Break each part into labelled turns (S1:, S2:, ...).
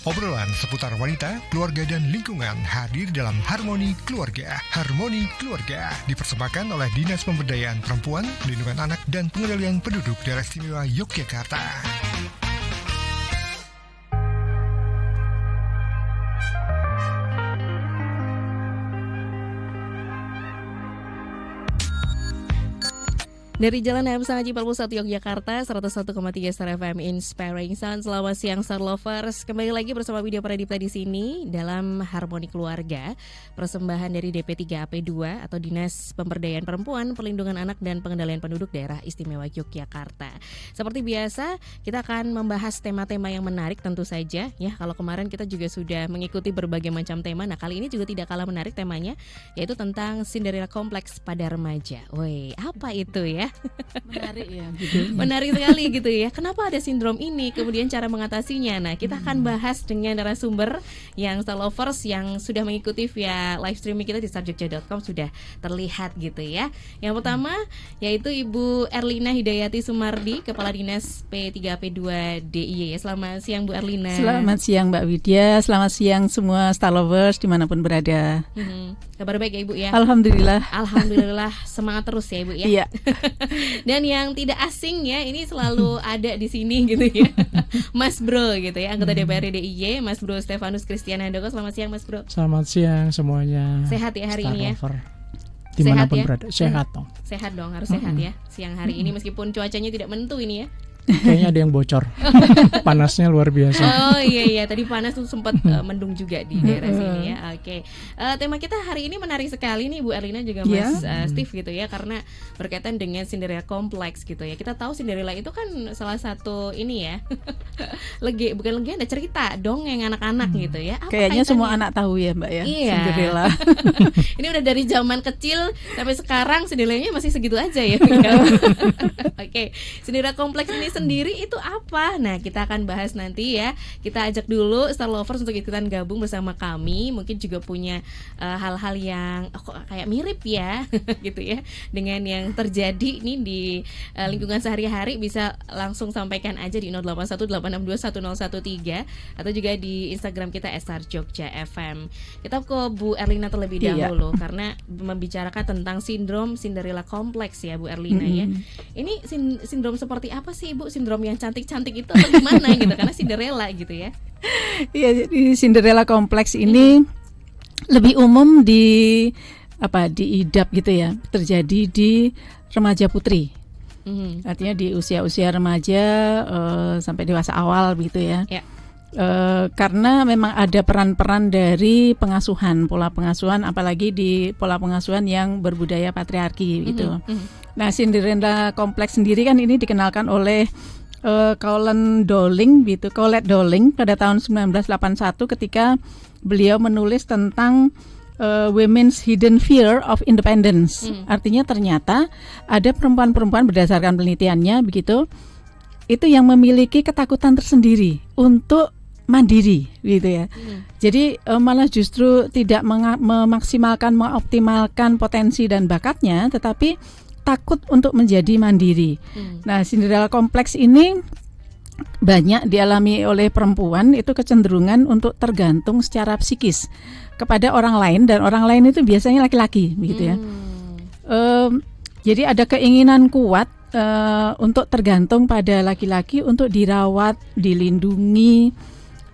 S1: Obrolan seputar wanita, keluarga, dan lingkungan hadir dalam Harmoni Keluarga. Harmoni Keluarga dipersembahkan oleh Dinas Pemberdayaan Perempuan, Perlindungan Anak, dan Pengendalian Penduduk Daerah Istimewa Yogyakarta.
S2: Dari Jalan HM Sangaji 41 Yogyakarta, 101,3 Star FM Inspiring Sound. Selamat siang Star Lovers. Kembali lagi bersama Widya Pradipta di sini dalam Harmoni Keluarga, persembahan dari DP3AP2 atau Dinas Pemberdayaan Perempuan, Perlindungan Anak, dan Pengendalian Penduduk Daerah Istimewa Yogyakarta. Seperti biasa, kita akan membahas tema-tema yang menarik tentu saja ya. Kalau kemarin kita juga sudah mengikuti berbagai macam tema. Nah, kali ini juga tidak kalah menarik temanya, yaitu tentang Cinderella Complex pada remaja. Woi, apa itu ya?
S3: Menarik ya gitu.
S2: Menarik sekali gitu ya. Kenapa ada sindrom ini? Kemudian cara mengatasinya. Nah, kita akan bahas dengan narasumber yang Star Lovers yang sudah mengikuti via live streaming kita di starjogja.com sudah terlihat gitu ya. Yang pertama yaitu Ibu Erlina Hidayati Sumardi, Kepala Dinas P3P2 DIY. Selamat siang Bu Erlina.
S3: Selamat siang Mbak Widya. Selamat siang semua Star Lovers dimanapun berada.
S2: Kabar baik ya Ibu ya?
S3: Alhamdulillah.
S2: Alhamdulillah, semangat terus ya Ibu ya.
S3: Iya.
S2: Dan yang tidak asing ya, ini selalu ada di sini gitu ya. Mas Bro gitu ya, anggota DPRD DIY, Mas Bro Stefanus Christian Handoko. Selamat siang Mas Bro.
S4: Selamat siang semuanya.
S2: Sehat ya hari ini ya?
S4: Dimanapun
S2: sehat ya?
S4: berada, sehat dong.
S2: Sehat dong, harus sehat ya siang hari ini meskipun cuacanya tidak menentu ini ya.
S4: Kayaknya ada yang bocor. Panasnya luar biasa.
S2: Oh iya, tadi panas tuh sempat mendung juga di daerah sini ya. Oke. Tema kita hari ini menarik sekali nih Bu Erlina juga Mas Steve gitu ya, karena berkaitan dengan Cinderella Complex gitu ya. Kita tahu Cinderella itu kan salah satu ini ya. Bukan legenda, cerita dongeng anak-anak gitu ya. Apa
S3: kayaknya
S2: kaitannya?
S3: Semua anak tahu ya Mbak ya.
S2: Iya.
S3: Cinderella.
S2: Ini udah dari zaman kecil sampai sekarang Cinderella-nya masih segitu aja ya. Oke. Cinderella Complex ini sendiri itu apa? Nah, kita akan bahas nanti ya. Kita ajak dulu Star Lovers untuk ikutan gabung bersama kami. Mungkin juga punya hal-hal yang kok kayak mirip ya gitu ya dengan yang terjadi nih di lingkungan sehari-hari. Bisa langsung sampaikan aja di 0818621013 atau juga di Instagram kita @starjogja_fm. Kita ke Bu Erlina terlebih dahulu karena membicarakan tentang sindrom Cinderella Complex ya Bu Erlina ya. Ini sindrom seperti apa sih Ibu? Sindrom yang cantik-cantik itu atau gimana gitu? Karena Cinderella gitu ya.
S3: Iya, jadi Cinderella Complex ini lebih umum diidap gitu ya. Terjadi di remaja putri. Artinya di usia-usia remaja sampai dewasa awal gitu ya. Karena memang ada peran-peran dari pengasuhan, pola pengasuhan, apalagi di pola pengasuhan yang berbudaya patriarki gitu. Nah, Cinderella Complex sendiri kan ini dikenalkan oleh Colette Dowling pada tahun 1981 ketika beliau menulis tentang Women's Hidden Fear of Independence. Artinya ternyata ada perempuan-perempuan berdasarkan penelitiannya begitu, itu yang memiliki ketakutan tersendiri untuk mandiri gitu ya. Jadi malah justru tidak mengoptimalkan potensi dan bakatnya, tetapi takut untuk menjadi mandiri. Nah, Cinderella Complex ini banyak dialami oleh perempuan, itu kecenderungan untuk tergantung secara psikis kepada orang lain, dan orang lain itu biasanya laki-laki begitu ya. Jadi ada keinginan kuat untuk tergantung pada laki-laki, untuk dirawat, dilindungi,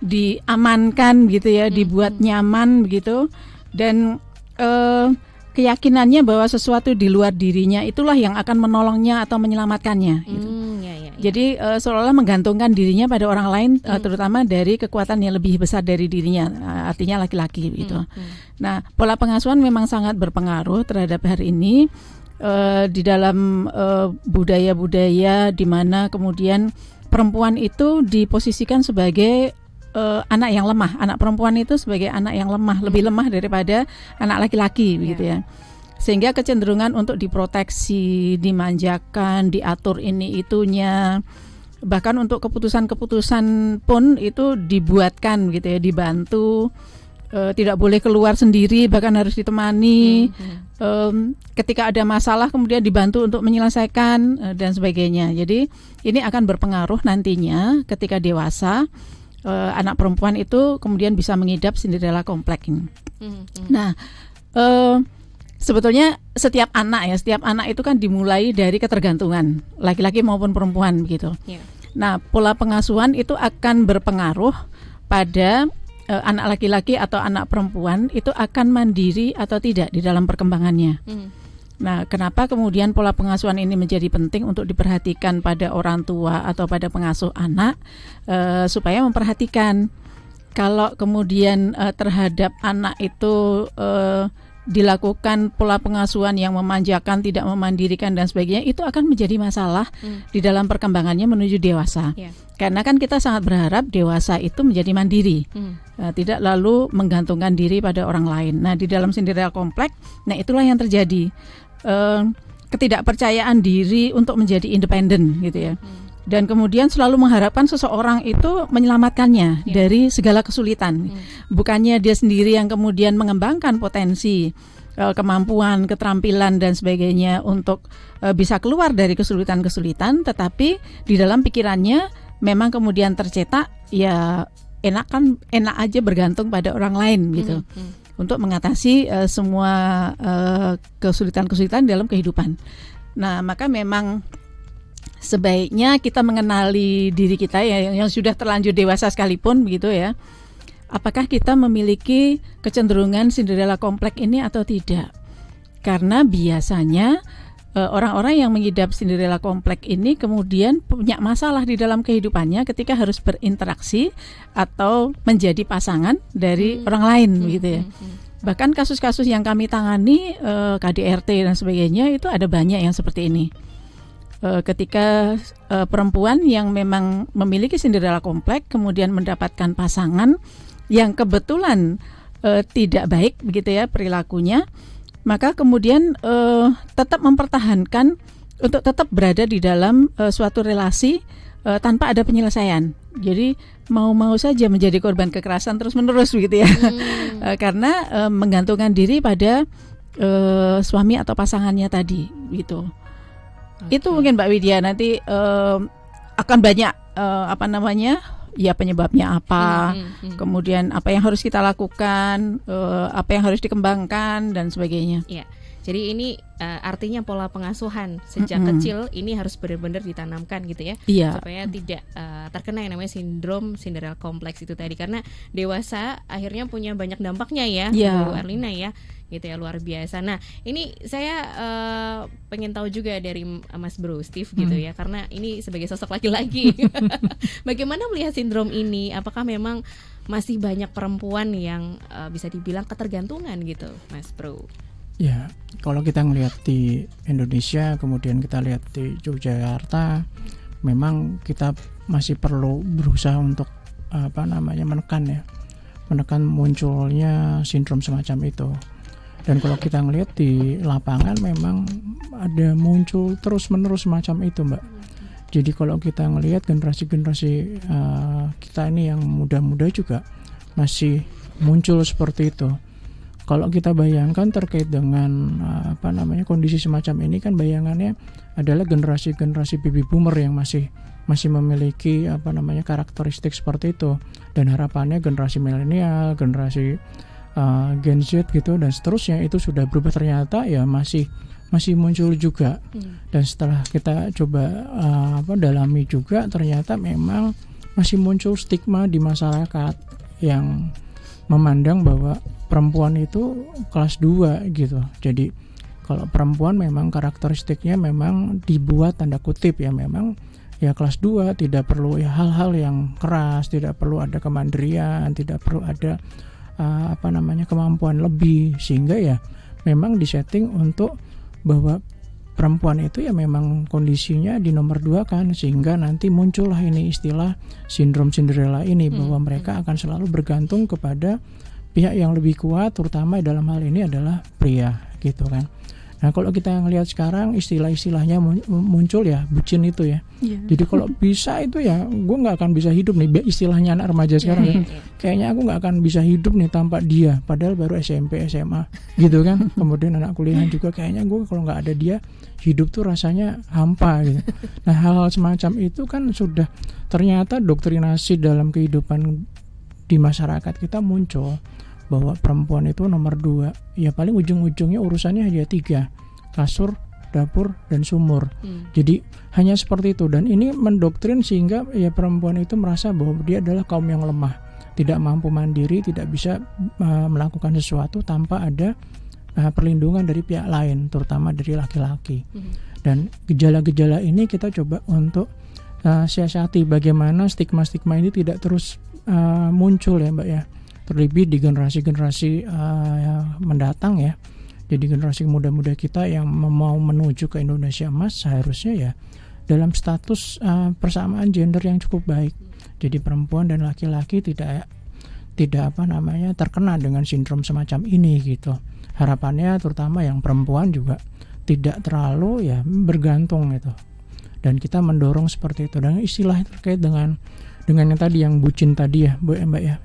S3: diamankan gitu ya, dibuat nyaman begitu, dan keyakinannya bahwa sesuatu di luar dirinya itulah yang akan menolongnya atau menyelamatkannya gitu. Jadi seolah-olah menggantungkan dirinya pada orang lain, terutama dari kekuatan yang lebih besar dari dirinya, artinya laki-laki gitu. Nah, pola pengasuhan memang sangat berpengaruh terhadap hari ini di dalam budaya-budaya di mana kemudian perempuan itu diposisikan sebagai anak yang lemah. Anak perempuan itu sebagai anak yang lemah, lebih lemah daripada anak laki-laki begitu ya. Sehingga kecenderungan untuk diproteksi, dimanjakan, diatur ini itunya. Bahkan untuk keputusan-keputusan pun itu dibuatkan gitu ya, dibantu. Tidak boleh keluar sendiri, bahkan harus ditemani. Ketika ada masalah kemudian dibantu untuk menyelesaikan dan sebagainya. Jadi ini akan berpengaruh nantinya ketika dewasa anak perempuan itu kemudian bisa mengidap Cinderella Complex ini. Nah, sebetulnya setiap anak itu kan dimulai dari ketergantungan laki-laki maupun perempuan begitu. Yeah. Nah, pola pengasuhan itu akan berpengaruh pada anak laki-laki atau anak perempuan itu akan mandiri atau tidak di dalam perkembangannya. Nah, kenapa kemudian pola pengasuhan ini menjadi penting untuk diperhatikan pada orang tua atau pada pengasuh anak, supaya memperhatikan kalau kemudian terhadap anak itu dilakukan pola pengasuhan yang memanjakan, tidak memandirikan dan sebagainya, itu akan menjadi masalah di dalam perkembangannya menuju dewasa. Yeah. Karena kan kita sangat berharap dewasa itu menjadi mandiri, tidak lalu menggantungkan diri pada orang lain. Nah, di dalam Cinderella Complex, nah itulah yang terjadi, ketidakpercayaan diri untuk menjadi independen gitu ya. Dan kemudian selalu mengharapkan seseorang itu menyelamatkannya dari segala kesulitan. Bukannya dia sendiri yang kemudian mengembangkan potensi, kemampuan, keterampilan dan sebagainya untuk bisa keluar dari kesulitan-kesulitan, tetapi di dalam pikirannya memang kemudian tercetak ya enak aja bergantung pada orang lain gitu. Untuk mengatasi semua kesulitan-kesulitan dalam kehidupan. Nah, maka memang sebaiknya kita mengenali diri kita ya, yang sudah terlanjur dewasa sekalipun begitu ya. Apakah kita memiliki kecenderungan Cinderella Complex ini atau tidak? Karena biasanya orang-orang yang mengidap Cinderella Complex ini kemudian punya masalah di dalam kehidupannya ketika harus berinteraksi atau menjadi pasangan dari orang lain begitu ya. Bahkan kasus-kasus yang kami tangani, KDRT dan sebagainya, itu ada banyak yang seperti ini. Ketika perempuan yang memang memiliki Cinderella Complex kemudian mendapatkan pasangan yang kebetulan tidak baik begitu ya perilakunya, maka kemudian tetap mempertahankan untuk tetap berada di dalam suatu relasi tanpa ada penyelesaian. Jadi mau saja menjadi korban kekerasan terus-menerus begitu ya. Karena menggantungkan diri pada suami atau pasangannya tadi gitu. Itu mungkin Mbak Widya, nanti akan banyak ya penyebabnya apa, kemudian apa yang harus kita lakukan, apa yang harus dikembangkan dan sebagainya.
S2: Iya. Jadi ini artinya pola pengasuhan sejak kecil ini harus benar-benar ditanamkan gitu ya, supaya tidak terkena yang namanya sindrom Cinderella Complex itu tadi, karena dewasa akhirnya punya banyak dampaknya ya, Bu Erlina ya, gitu ya, luar biasa. Nah ini saya pengen tahu juga dari Mas Bro Steve gitu ya, karena ini sebagai sosok laki-laki, bagaimana melihat sindrom ini? Apakah memang masih banyak perempuan yang bisa dibilang ketergantungan gitu, Mas Bro?
S4: Ya, kalau kita ngelihat di Indonesia, kemudian kita lihat di Yogyakarta, memang kita masih perlu berusaha untuk menekan munculnya sindrom semacam itu. Dan kalau kita ngelihat di lapangan memang ada muncul terus-menerus semacam itu, Mbak. Jadi kalau kita ngelihat generasi-generasi kita ini yang muda-muda juga masih muncul seperti itu. Kalau kita bayangkan terkait dengan kondisi semacam ini, kan bayangannya adalah generasi-generasi baby boomer yang masih memiliki karakteristik seperti itu, dan harapannya generasi milenial, generasi Gen Z gitu dan seterusnya itu sudah berubah, ternyata ya masih muncul juga. Dan setelah kita coba dalami juga, ternyata memang masih muncul stigma di masyarakat yang memandang bahwa perempuan itu kelas 2 gitu. Jadi kalau perempuan memang karakteristiknya memang dibuat tanda kutip ya, memang ya kelas 2, tidak perlu ya hal-hal yang keras, tidak perlu ada kemandirian, tidak perlu ada kemampuan lebih, sehingga ya memang disetting untuk bahwa perempuan itu ya memang kondisinya di nomor 2 kan, sehingga nanti muncullah ini istilah sindrom Cinderella ini, bahwa mereka akan selalu bergantung kepada pihak yang lebih kuat, terutama dalam hal ini adalah pria gitu kan. Nah kalau kita ngelihat sekarang istilah-istilahnya muncul ya bucin itu ya. Jadi kalau bisa itu ya gue nggak akan bisa hidup nih, istilahnya anak remaja sekarang ya. Kayaknya aku nggak akan bisa hidup nih tanpa dia, padahal baru SMP SMA gitu kan. Kemudian anak kuliahan juga kayaknya gue kalau nggak ada dia hidup tuh rasanya hampa gitu. Nah hal-hal semacam itu kan sudah ternyata doktrinasi dalam kehidupan di masyarakat kita muncul, bahwa perempuan itu nomor 2, ya paling ujung-ujungnya urusannya hanya 3, kasur, dapur, dan sumur. Jadi hanya seperti itu, dan ini mendoktrin sehingga ya perempuan itu merasa bahwa dia adalah kaum yang lemah, tidak mampu mandiri, tidak bisa melakukan sesuatu tanpa ada perlindungan dari pihak lain, terutama dari laki-laki. Dan gejala-gejala ini kita coba untuk siasati bagaimana stigma-stigma ini tidak terus muncul ya Mbak ya, terlebih di generasi-generasi mendatang ya. Jadi generasi muda-muda kita yang mau menuju ke Indonesia Emas seharusnya ya dalam status persamaan gender yang cukup baik. Jadi perempuan dan laki-laki tidak terkena dengan sindrom semacam ini gitu. Harapannya terutama yang perempuan juga tidak terlalu ya bergantung gitu. Dan kita mendorong seperti itu. Dan istilah terkait dengan yang tadi yang bucin tadi ya Mbak ya,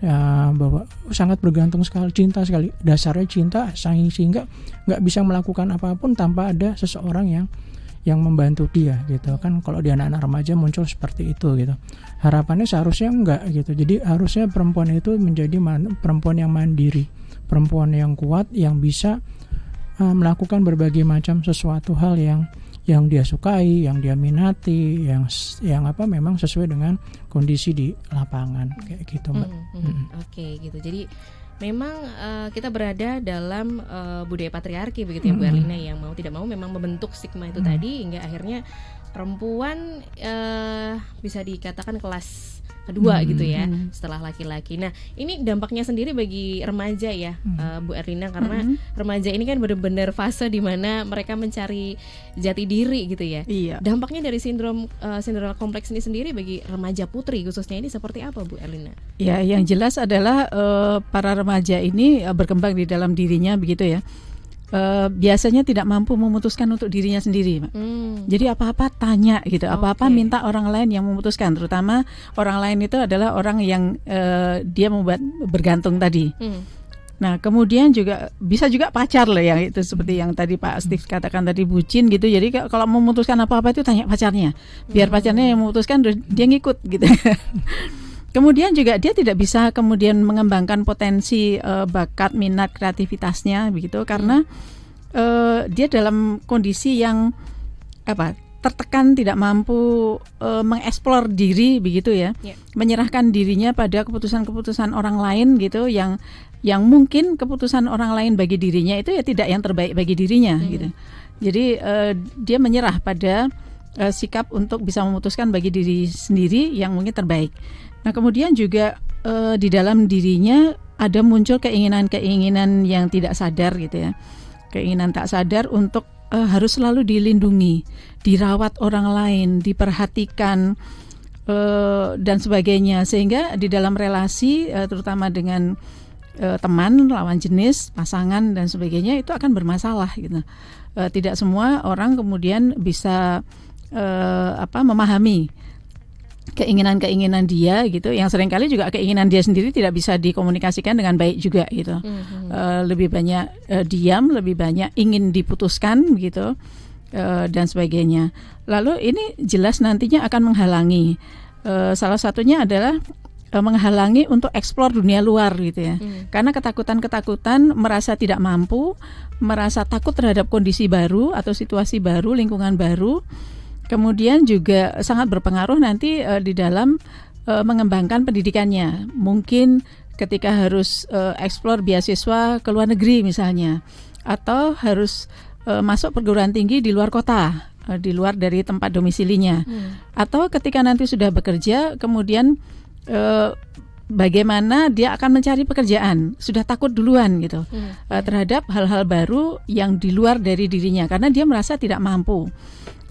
S4: bahwa sangat bergantung sekali, cinta sekali, dasarnya cinta sehingga nggak bisa melakukan apapun tanpa ada seseorang yang membantu dia gitu kan. Kalau di anak-anak remaja muncul seperti itu gitu. Harapannya seharusnya enggak gitu. Jadi harusnya perempuan itu menjadi perempuan yang mandiri, perempuan yang kuat, yang bisa melakukan berbagai macam sesuatu hal yang dia sukai, yang dia minati, yang memang sesuai dengan kondisi di lapangan kayak gitu Mbak.
S2: Oke gitu. Jadi memang kita berada dalam budaya patriarki begitu ya Bu Erlina, yang mau tidak mau memang membentuk stigma itu tadi hingga akhirnya perempuan bisa dikatakan kelas kedua gitu ya setelah laki-laki. Nah ini dampaknya sendiri bagi remaja ya Bu Erlina, karena remaja ini kan benar-benar fase di mana mereka mencari jati diri gitu ya. Iya. Dampaknya dari sindrom kompleks ini sendiri bagi remaja putri khususnya ini seperti apa Bu Erlina?
S3: Ya yang jelas adalah para remaja ini berkembang di dalam dirinya begitu ya. Biasanya tidak mampu memutuskan untuk dirinya sendiri, Pak. Jadi apa-apa tanya gitu, apa-apa minta orang lain yang memutuskan. Terutama orang lain itu adalah orang yang dia membuat bergantung tadi. Nah kemudian juga bisa juga pacar loh, yang itu seperti yang tadi Pak Steve katakan tadi, bucin gitu. Jadi kalau memutuskan apa-apa itu tanya pacarnya, biar pacarnya yang memutuskan, dia ngikut gitu. Kemudian juga dia tidak bisa kemudian mengembangkan potensi bakat, minat, kreativitasnya begitu, karena dia dalam kondisi yang tertekan, tidak mampu mengeksplor diri begitu ya, menyerahkan dirinya pada keputusan-keputusan orang lain gitu, yang mungkin keputusan orang lain bagi dirinya itu ya tidak yang terbaik bagi dirinya gitu. Jadi dia menyerah pada sikap untuk bisa memutuskan bagi diri sendiri yang mungkin terbaik. Nah kemudian juga di dalam dirinya ada muncul keinginan-keinginan yang tidak sadar gitu ya, keinginan tak sadar untuk harus selalu dilindungi, dirawat orang lain, diperhatikan dan sebagainya, sehingga di dalam relasi terutama dengan teman, lawan jenis, pasangan dan sebagainya itu akan bermasalah gitu. Tidak semua orang kemudian bisa memahami keinginan-keinginan dia gitu, yang seringkali juga keinginan dia sendiri tidak bisa dikomunikasikan dengan baik juga gitu. Lebih banyak diam, lebih banyak ingin diputuskan gitu, dan sebagainya. Lalu ini jelas nantinya akan menghalangi, salah satunya adalah menghalangi untuk eksplor dunia luar gitu ya. Karena ketakutan-ketakutan, merasa tidak mampu, merasa takut terhadap kondisi baru atau situasi baru, lingkungan baru. Kemudian juga sangat berpengaruh nanti di dalam mengembangkan pendidikannya. Mungkin ketika harus eksplor beasiswa ke luar negeri misalnya, atau harus masuk perguruan tinggi di luar kota, di luar dari tempat domisilinya, atau ketika nanti sudah bekerja kemudian bagaimana dia akan mencari pekerjaan, sudah takut duluan gitu terhadap hal-hal baru yang di luar dari dirinya, karena dia merasa tidak mampu,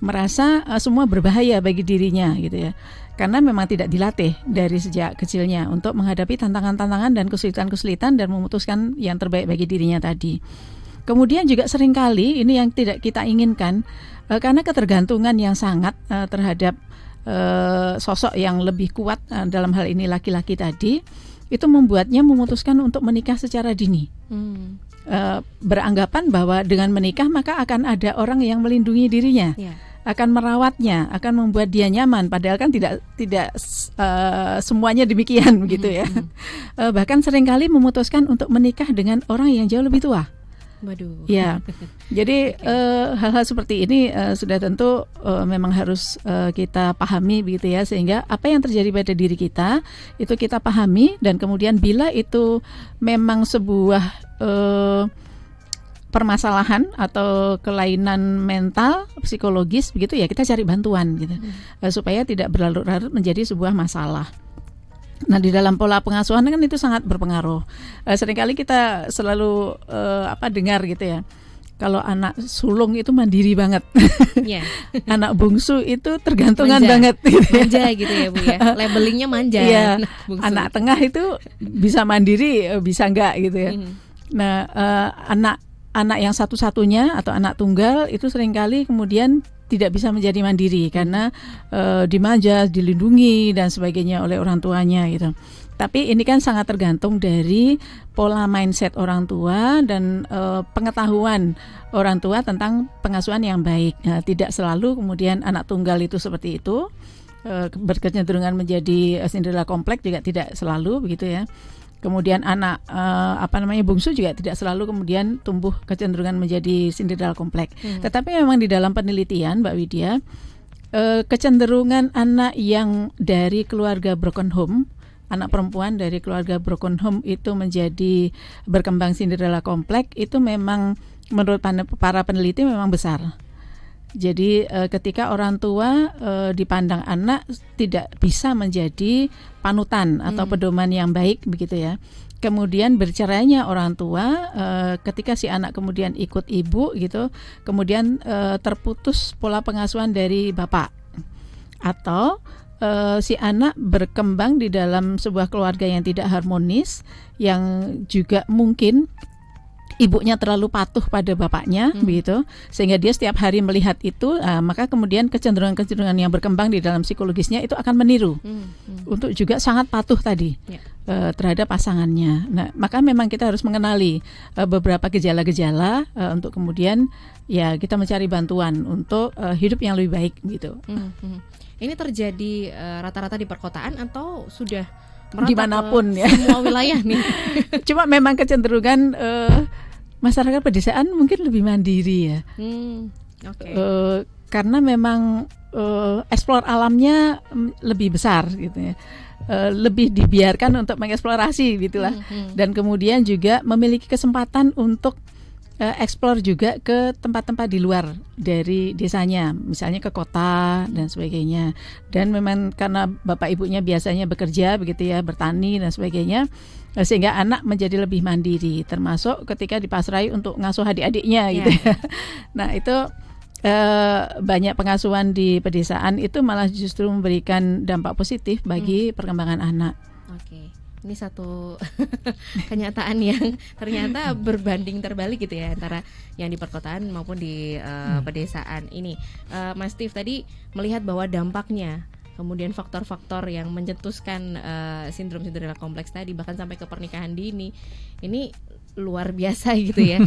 S3: merasa semua berbahaya bagi dirinya gitu ya, karena memang tidak dilatih dari sejak kecilnya untuk menghadapi tantangan-tantangan dan kesulitan-kesulitan dan memutuskan yang terbaik bagi dirinya tadi. Kemudian juga seringkali ini yang tidak kita inginkan, karena ketergantungan yang sangat terhadap sosok yang lebih kuat, dalam hal ini laki-laki tadi, itu membuatnya memutuskan untuk menikah secara dini. Beranggapan bahwa dengan menikah maka akan ada orang yang melindungi dirinya, akan merawatnya, akan membuat dia nyaman. Padahal kan tidak semuanya demikian begitu ya. Bahkan seringkali memutuskan untuk menikah dengan orang yang jauh lebih tua.
S2: Waduh.
S3: Ya, jadi hal-hal seperti ini sudah tentu memang harus kita pahami begitu ya, sehingga apa yang terjadi pada diri kita itu kita pahami, dan kemudian bila itu memang sebuah permasalahan atau kelainan mental, psikologis begitu ya, kita cari bantuan gitu, supaya tidak berlarut-larut menjadi sebuah masalah. Nah, di dalam pola pengasuhan kan itu sangat berpengaruh. Seringkali kita selalu dengar gitu ya, kalau anak sulung itu mandiri banget, anak bungsu itu tergantungan banget.
S2: Manja gitu ya Bu ya, labelingnya manja.
S3: Anak tengah itu bisa mandiri, bisa enggak gitu ya. Nah, anak yang satu-satunya atau anak tunggal itu seringkali kemudian tidak bisa menjadi mandiri karena dimanja, dilindungi dan sebagainya oleh orang tuanya gitu. Tapi ini kan sangat tergantung dari pola mindset orang tua dan pengetahuan orang tua tentang pengasuhan yang baik. Nah, tidak selalu kemudian anak tunggal itu seperti itu, berkecenderungan menjadi Cinderella kompleks juga tidak selalu begitu ya. Kemudian anak bungsu juga tidak selalu kemudian tumbuh kecenderungan menjadi Cinderella kompleks. Tetapi memang di dalam penelitian Mbak Widya, kecenderungan anak yang dari keluarga broken home, anak perempuan dari keluarga broken home itu menjadi berkembang Cinderella kompleks itu memang menurut para peneliti memang besar. Jadi ketika orang tua dipandang anak tidak bisa menjadi panutan atau pedoman yang baik begitu ya. Kemudian bercerainya orang tua ketika si anak kemudian ikut ibu gitu, kemudian terputus pola pengasuhan dari bapak, atau si anak berkembang di dalam sebuah keluarga yang tidak harmonis, yang juga mungkin ibunya terlalu patuh pada bapaknya begitu, sehingga dia setiap hari melihat itu, maka kemudian kecenderungan-kecenderungan yang berkembang di dalam psikologisnya itu akan meniru untuk juga sangat patuh tadi terhadap pasangannya. Nah, maka memang kita harus mengenali beberapa gejala-gejala untuk kemudian ya kita mencari bantuan untuk hidup yang lebih baik gitu.
S2: Ini terjadi rata-rata di perkotaan atau sudah
S3: dimanapun ya,
S2: semua wilayah nih?
S3: Cuma memang kecenderungan masyarakat pedesaan mungkin lebih mandiri ya. Karena memang eksplor alamnya lebih besar gitu ya. Lebih dibiarkan untuk mengeksplorasi gitulah. Dan kemudian juga memiliki kesempatan untuk eksplor juga ke tempat-tempat di luar dari desanya, misalnya ke kota dan sebagainya. Dan memang karena bapak ibunya biasanya bekerja begitu ya, bertani dan sebagainya, sehingga anak menjadi lebih mandiri, termasuk ketika dipasrai untuk ngasuh adik-adiknya gitu ya. Nah, itu banyak pengasuhan di pedesaan itu malah justru memberikan dampak positif bagi perkembangan anak.
S2: Ini satu kenyataan yang ternyata berbanding terbalik gitu ya, antara yang di perkotaan maupun di pedesaan ini. Mas Steve tadi melihat bahwa dampaknya, kemudian faktor-faktor yang mencetuskan sindrom Cinderella kompleks tadi bahkan sampai ke pernikahan dini, ini luar biasa gitu ya.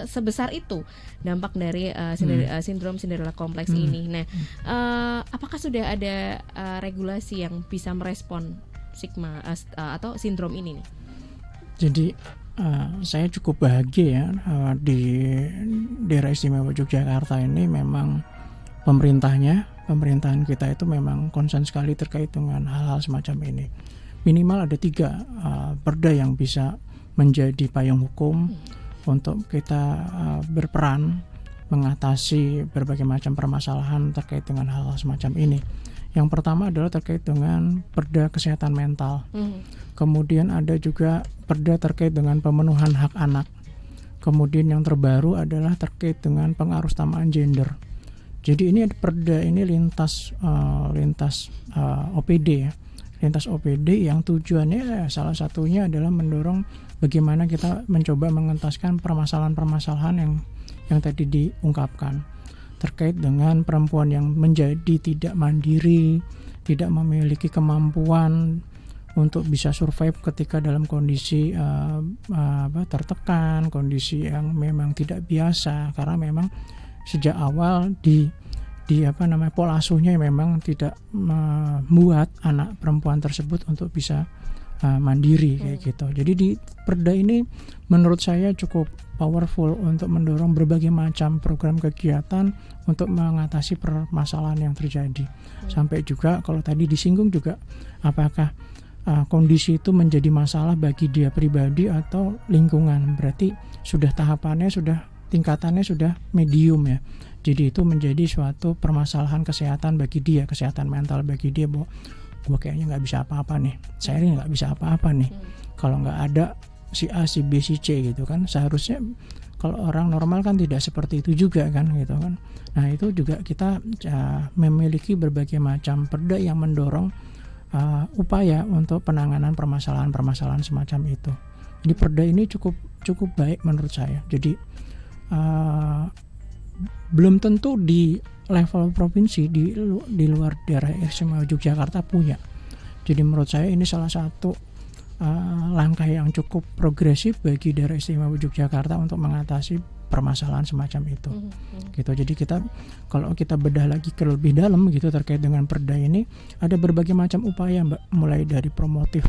S2: Sebesar itu dampak dari sindrom Cinderella kompleks ini. Nah, apakah sudah ada regulasi yang bisa merespon stigma atau sindrom ini nih?
S4: Jadi saya cukup bahagia ya, di daerah istimewa Yogyakarta ini memang pemerintahan kita itu memang concern sekali terkait dengan hal-hal semacam ini. Minimal ada 3 perda yang bisa menjadi payung hukum untuk kita berperan mengatasi berbagai macam permasalahan terkait dengan hal-hal semacam ini. Yang pertama adalah terkait dengan perda kesehatan mental. Kemudian ada juga perda terkait dengan pemenuhan hak anak. Kemudian yang terbaru adalah terkait dengan pengarustamaan gender. Jadi ini perda ini lintas OPD ya, lintas OPD yang tujuannya salah satunya adalah mendorong bagaimana kita mencoba mengentaskan permasalahan-permasalahan yang tadi diungkapkan terkait dengan perempuan yang menjadi tidak mandiri, tidak memiliki kemampuan untuk bisa survive ketika dalam kondisi tertekan, kondisi yang memang tidak biasa, karena memang sejak awal di pola asuhnya memang tidak membuat anak perempuan tersebut untuk bisa mandiri kayak gitu. Jadi di Perda ini menurut saya cukup powerful untuk mendorong berbagai macam program kegiatan untuk mengatasi permasalahan yang terjadi. Sampai juga kalau tadi disinggung juga apakah kondisi itu menjadi masalah bagi dia pribadi atau lingkungan. Berarti sudah tahapannya, sudah tingkatannya sudah medium ya. Jadi itu menjadi suatu permasalahan kesehatan bagi dia, kesehatan mental bagi dia, bahwa gue kayaknya nggak bisa apa-apa nih, saya ini nggak bisa apa-apa nih kalau nggak ada si A, si B, si C gitu kan. Seharusnya kalau orang normal kan tidak seperti itu juga kan gitu kan. Nah itu juga kita memiliki berbagai macam perda yang mendorong upaya untuk penanganan permasalahan-permasalahan semacam itu. Jadi perda ini cukup baik menurut saya. Jadi belum tentu di level provinsi di luar daerah istimewa Yogyakarta punya. Jadi menurut saya ini salah satu langkah yang cukup progresif bagi daerah istimewa Yogyakarta untuk mengatasi permasalahan semacam itu. Gitu. Jadi kalau kita bedah lagi ke lebih dalam gitu terkait dengan perda ini, ada berbagai macam upaya Mbak, mulai dari promotif,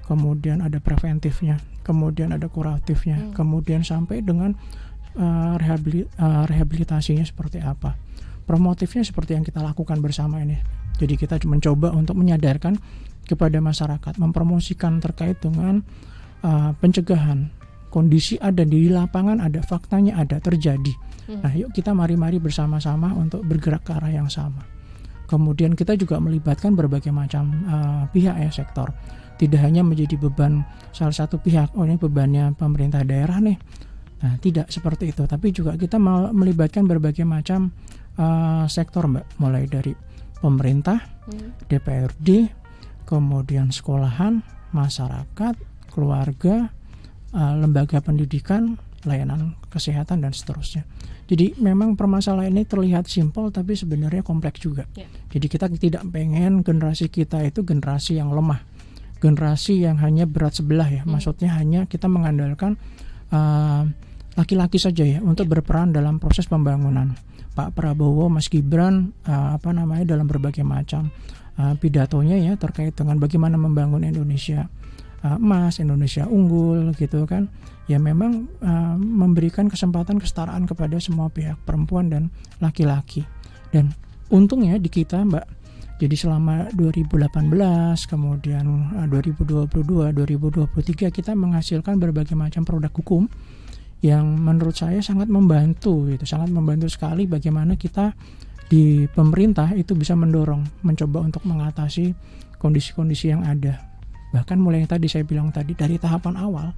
S4: kemudian ada preventifnya, kemudian ada kuratifnya, kemudian sampai dengan rehabilitasinya seperti apa. Promotifnya seperti yang kita lakukan bersama ini. Jadi kita mencoba untuk menyadarkan kepada masyarakat, mempromosikan terkait dengan pencegahan. Kondisi ada di lapangan, ada faktanya, ada terjadi. Nah, yuk kita mari-mari bersama-sama untuk bergerak ke arah yang sama. Kemudian kita juga melibatkan berbagai macam pihak ya, sektor. Tidak hanya menjadi beban salah satu pihak, oh ini bebannya pemerintah daerah nih. Nah, tidak seperti itu, tapi juga kita melibatkan berbagai macam sektor Mbak, mulai dari pemerintah, DPRD, kemudian sekolahan, masyarakat, keluarga, lembaga pendidikan, layanan kesehatan dan seterusnya. Jadi memang permasalahan ini terlihat simpel tapi sebenarnya kompleks juga. Jadi kita tidak pengen generasi kita itu generasi yang lemah, generasi yang hanya berat sebelah ya. Maksudnya hanya kita mengandalkan laki-laki saja ya untuk berperan dalam proses pembangunan. Pak Prabowo, Mas Gibran, dalam berbagai macam pidatonya ya terkait dengan bagaimana membangun Indonesia emas, Indonesia unggul gitu kan. Ya memang memberikan kesempatan kesetaraan kepada semua pihak, perempuan dan laki-laki. Dan untungnya di kita Mbak, jadi selama 2018, kemudian 2022, 2023 kita menghasilkan berbagai macam produk hukum yang menurut saya sangat membantu gitu, sangat membantu sekali bagaimana kita di pemerintah itu bisa mendorong, mencoba untuk mengatasi kondisi-kondisi yang ada. Bahkan mulai yang tadi saya bilang tadi, dari tahapan awal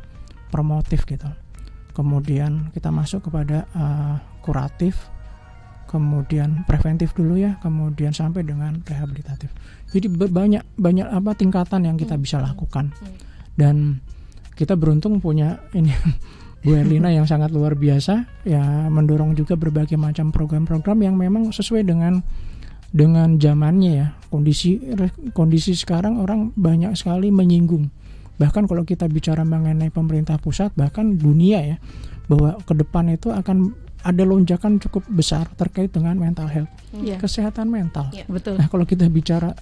S4: promotif gitu, kemudian kita masuk kepada kuratif, kemudian preventif dulu ya, kemudian sampai dengan rehabilitatif. Jadi banyak tingkatan yang kita bisa lakukan. Dan kita beruntung punya ini Bu Erlina yang sangat luar biasa ya, mendorong juga berbagai macam program-program yang memang sesuai dengan zamannya ya. Kondisi sekarang orang banyak sekali menyinggung. Bahkan kalau kita bicara mengenai pemerintah pusat, bahkan dunia ya, bahwa ke depan itu akan ada lonjakan cukup besar terkait dengan mental health, kesehatan mental.
S3: Betul.
S4: Nah, kalau kita bicara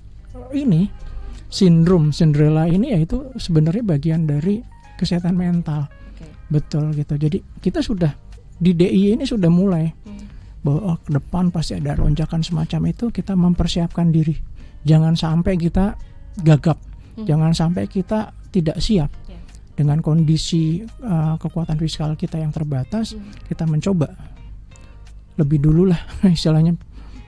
S4: ini sindrom Cinderella ini ya itu sebenarnya bagian dari kesehatan mental. Betul gitu. Jadi kita sudah di DIY ini sudah mulai bahwa ke depan pasti ada lonjakan semacam itu, kita mempersiapkan diri. Jangan sampai kita gagap. Jangan sampai kita tidak siap. Dengan kondisi kekuatan fiskal kita yang terbatas, kita mencoba lebih dulu lah istilahnya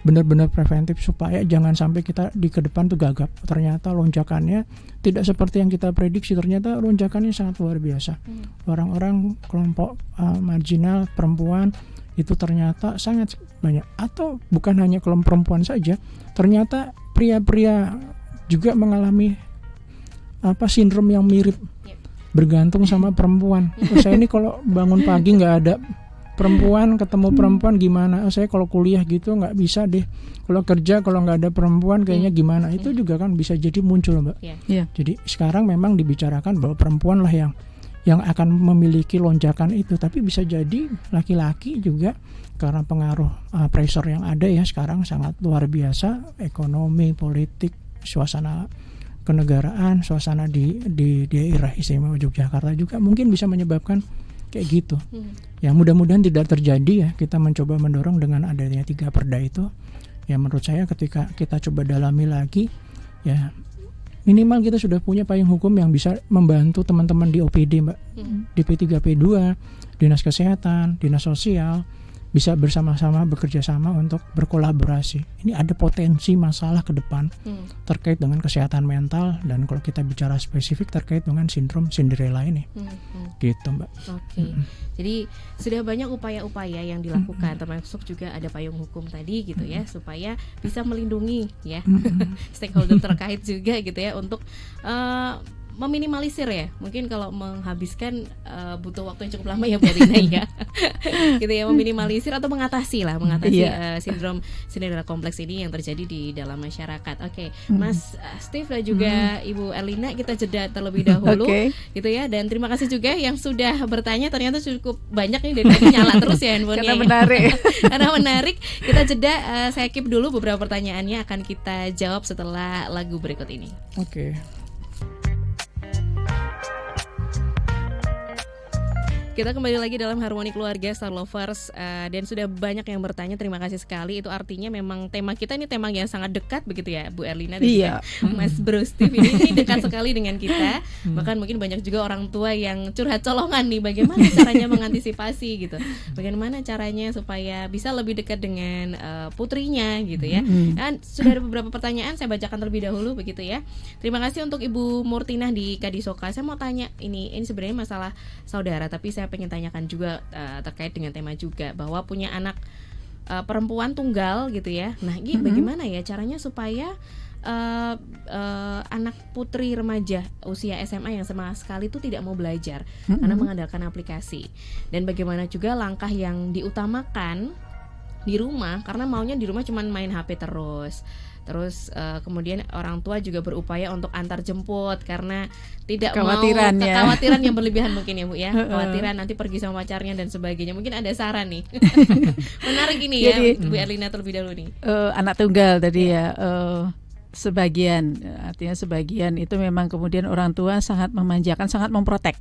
S4: benar-benar preventif supaya jangan sampai kita di ke depan tuh gagap. Ternyata lonjakannya tidak seperti yang kita prediksi, ternyata lonjakannya sangat luar biasa. Orang-orang kelompok marginal, perempuan itu ternyata sangat banyak. Atau bukan hanya kelompok perempuan saja, ternyata pria-pria juga mengalami sindrom yang mirip, bergantung sama perempuan. Saya ini kalau bangun pagi nggak ada perempuan, ketemu perempuan gimana? Saya kalau kuliah gitu nggak bisa deh. Kalau kerja kalau nggak ada perempuan kayaknya gimana? Itu juga kan bisa jadi muncul, Mbak. Jadi sekarang memang dibicarakan bahwa perempuan lah yang akan memiliki lonjakan itu, tapi bisa jadi laki-laki juga karena pengaruh pressure yang ada ya sekarang sangat luar biasa, ekonomi, politik, suasana kenegaraan, suasana di daerah istimewa Yogyakarta juga mungkin bisa menyebabkan kayak gitu. Ya mudah-mudahan tidak terjadi ya. Kita mencoba mendorong dengan adanya 3 perda itu. Ya menurut saya ketika kita coba dalami lagi, ya minimal kita sudah punya payung hukum yang bisa membantu teman-teman di OPD, Mbak. Di P3, P2, Dinas Kesehatan, Dinas Sosial bisa bersama-sama bekerja sama untuk berkolaborasi. Ini ada potensi masalah ke depan terkait dengan kesehatan mental, dan kalau kita bicara spesifik terkait dengan sindrom Cinderella ini. Gitu, Mbak.
S2: Oke. Jadi sudah banyak upaya-upaya yang dilakukan, termasuk juga ada payung hukum tadi gitu ya, supaya bisa melindungi ya stakeholder terkait juga gitu ya, untuk meminimalisir ya, mungkin kalau menghabiskan butuh waktu yang cukup lama ya buat Rina ya gitu ya, meminimalisir atau mengatasi sindrom Cinderella kompleks ini yang terjadi di dalam masyarakat. Oke. Mas Steve dan juga Ibu Erlina, kita jeda terlebih dahulu gitu ya, dan terima kasih juga yang sudah bertanya, ternyata cukup banyak nih, dari tadi nyala terus ya handphonenya. Karena menarik. Kita jeda, saya keep dulu beberapa pertanyaannya, akan kita jawab setelah lagu berikut ini. Kita kembali lagi dalam Harmoni Keluarga Star Lovers, dan sudah banyak yang bertanya, terima kasih sekali. Itu artinya memang tema kita ini tema yang sangat dekat begitu ya, Bu Erlina dan juga Mas Bro Steve ini dekat sekali dengan kita. Bahkan mungkin banyak juga orang tua yang curhat colongan nih, bagaimana caranya mengantisipasi gitu, bagaimana caranya supaya bisa lebih dekat dengan putrinya gitu ya. Dan sudah ada beberapa pertanyaan, saya bacakan terlebih dahulu begitu ya. Terima kasih untuk Ibu Murtinah di Kadisoka. Saya mau tanya, ini sebenarnya masalah saudara, tapi saya pengen tanyakan juga terkait dengan tema juga, bahwa punya anak perempuan tunggal gitu ya. Nah, ini bagaimana ya caranya supaya anak putri remaja usia SMA yang sama sekali itu tidak mau belajar karena mengandalkan aplikasi, dan bagaimana juga langkah yang diutamakan di rumah, karena maunya di rumah cuman main HP terus kemudian orang tua juga berupaya untuk antar jemput karena tidak mau kekhawatiran yang berlebihan mungkin ya Bu ya, kekhawatiran nanti pergi sama pacarnya dan sebagainya. Mungkin ada saran nih menarik ini ya. Jadi, Bu Erlina terlebih dahulu nih.
S3: Anak tunggal tadi ya, sebagian, artinya sebagian itu memang kemudian orang tua sangat memanjakan, sangat memprotek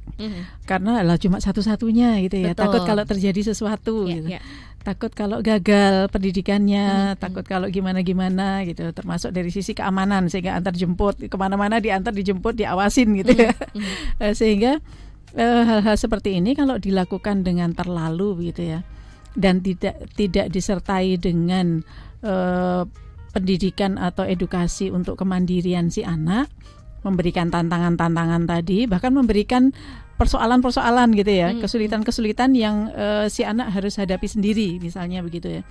S3: karena adalah cuma satu-satunya gitu ya. Betul. Takut kalau terjadi sesuatu gitu. Takut kalau gagal pendidikannya, takut kalau gimana-gimana gitu, termasuk dari sisi keamanan, sehingga antar jemput kemana-mana diantar, dijemput, diawasin gitu ya. Sehingga hal-hal seperti ini kalau dilakukan dengan terlalu gitu ya, dan tidak disertai dengan pendidikan atau edukasi untuk kemandirian si anak, memberikan tantangan-tantangan tadi, bahkan memberikan persoalan-persoalan gitu ya, kesulitan-kesulitan yang si anak harus hadapi sendiri misalnya begitu ya.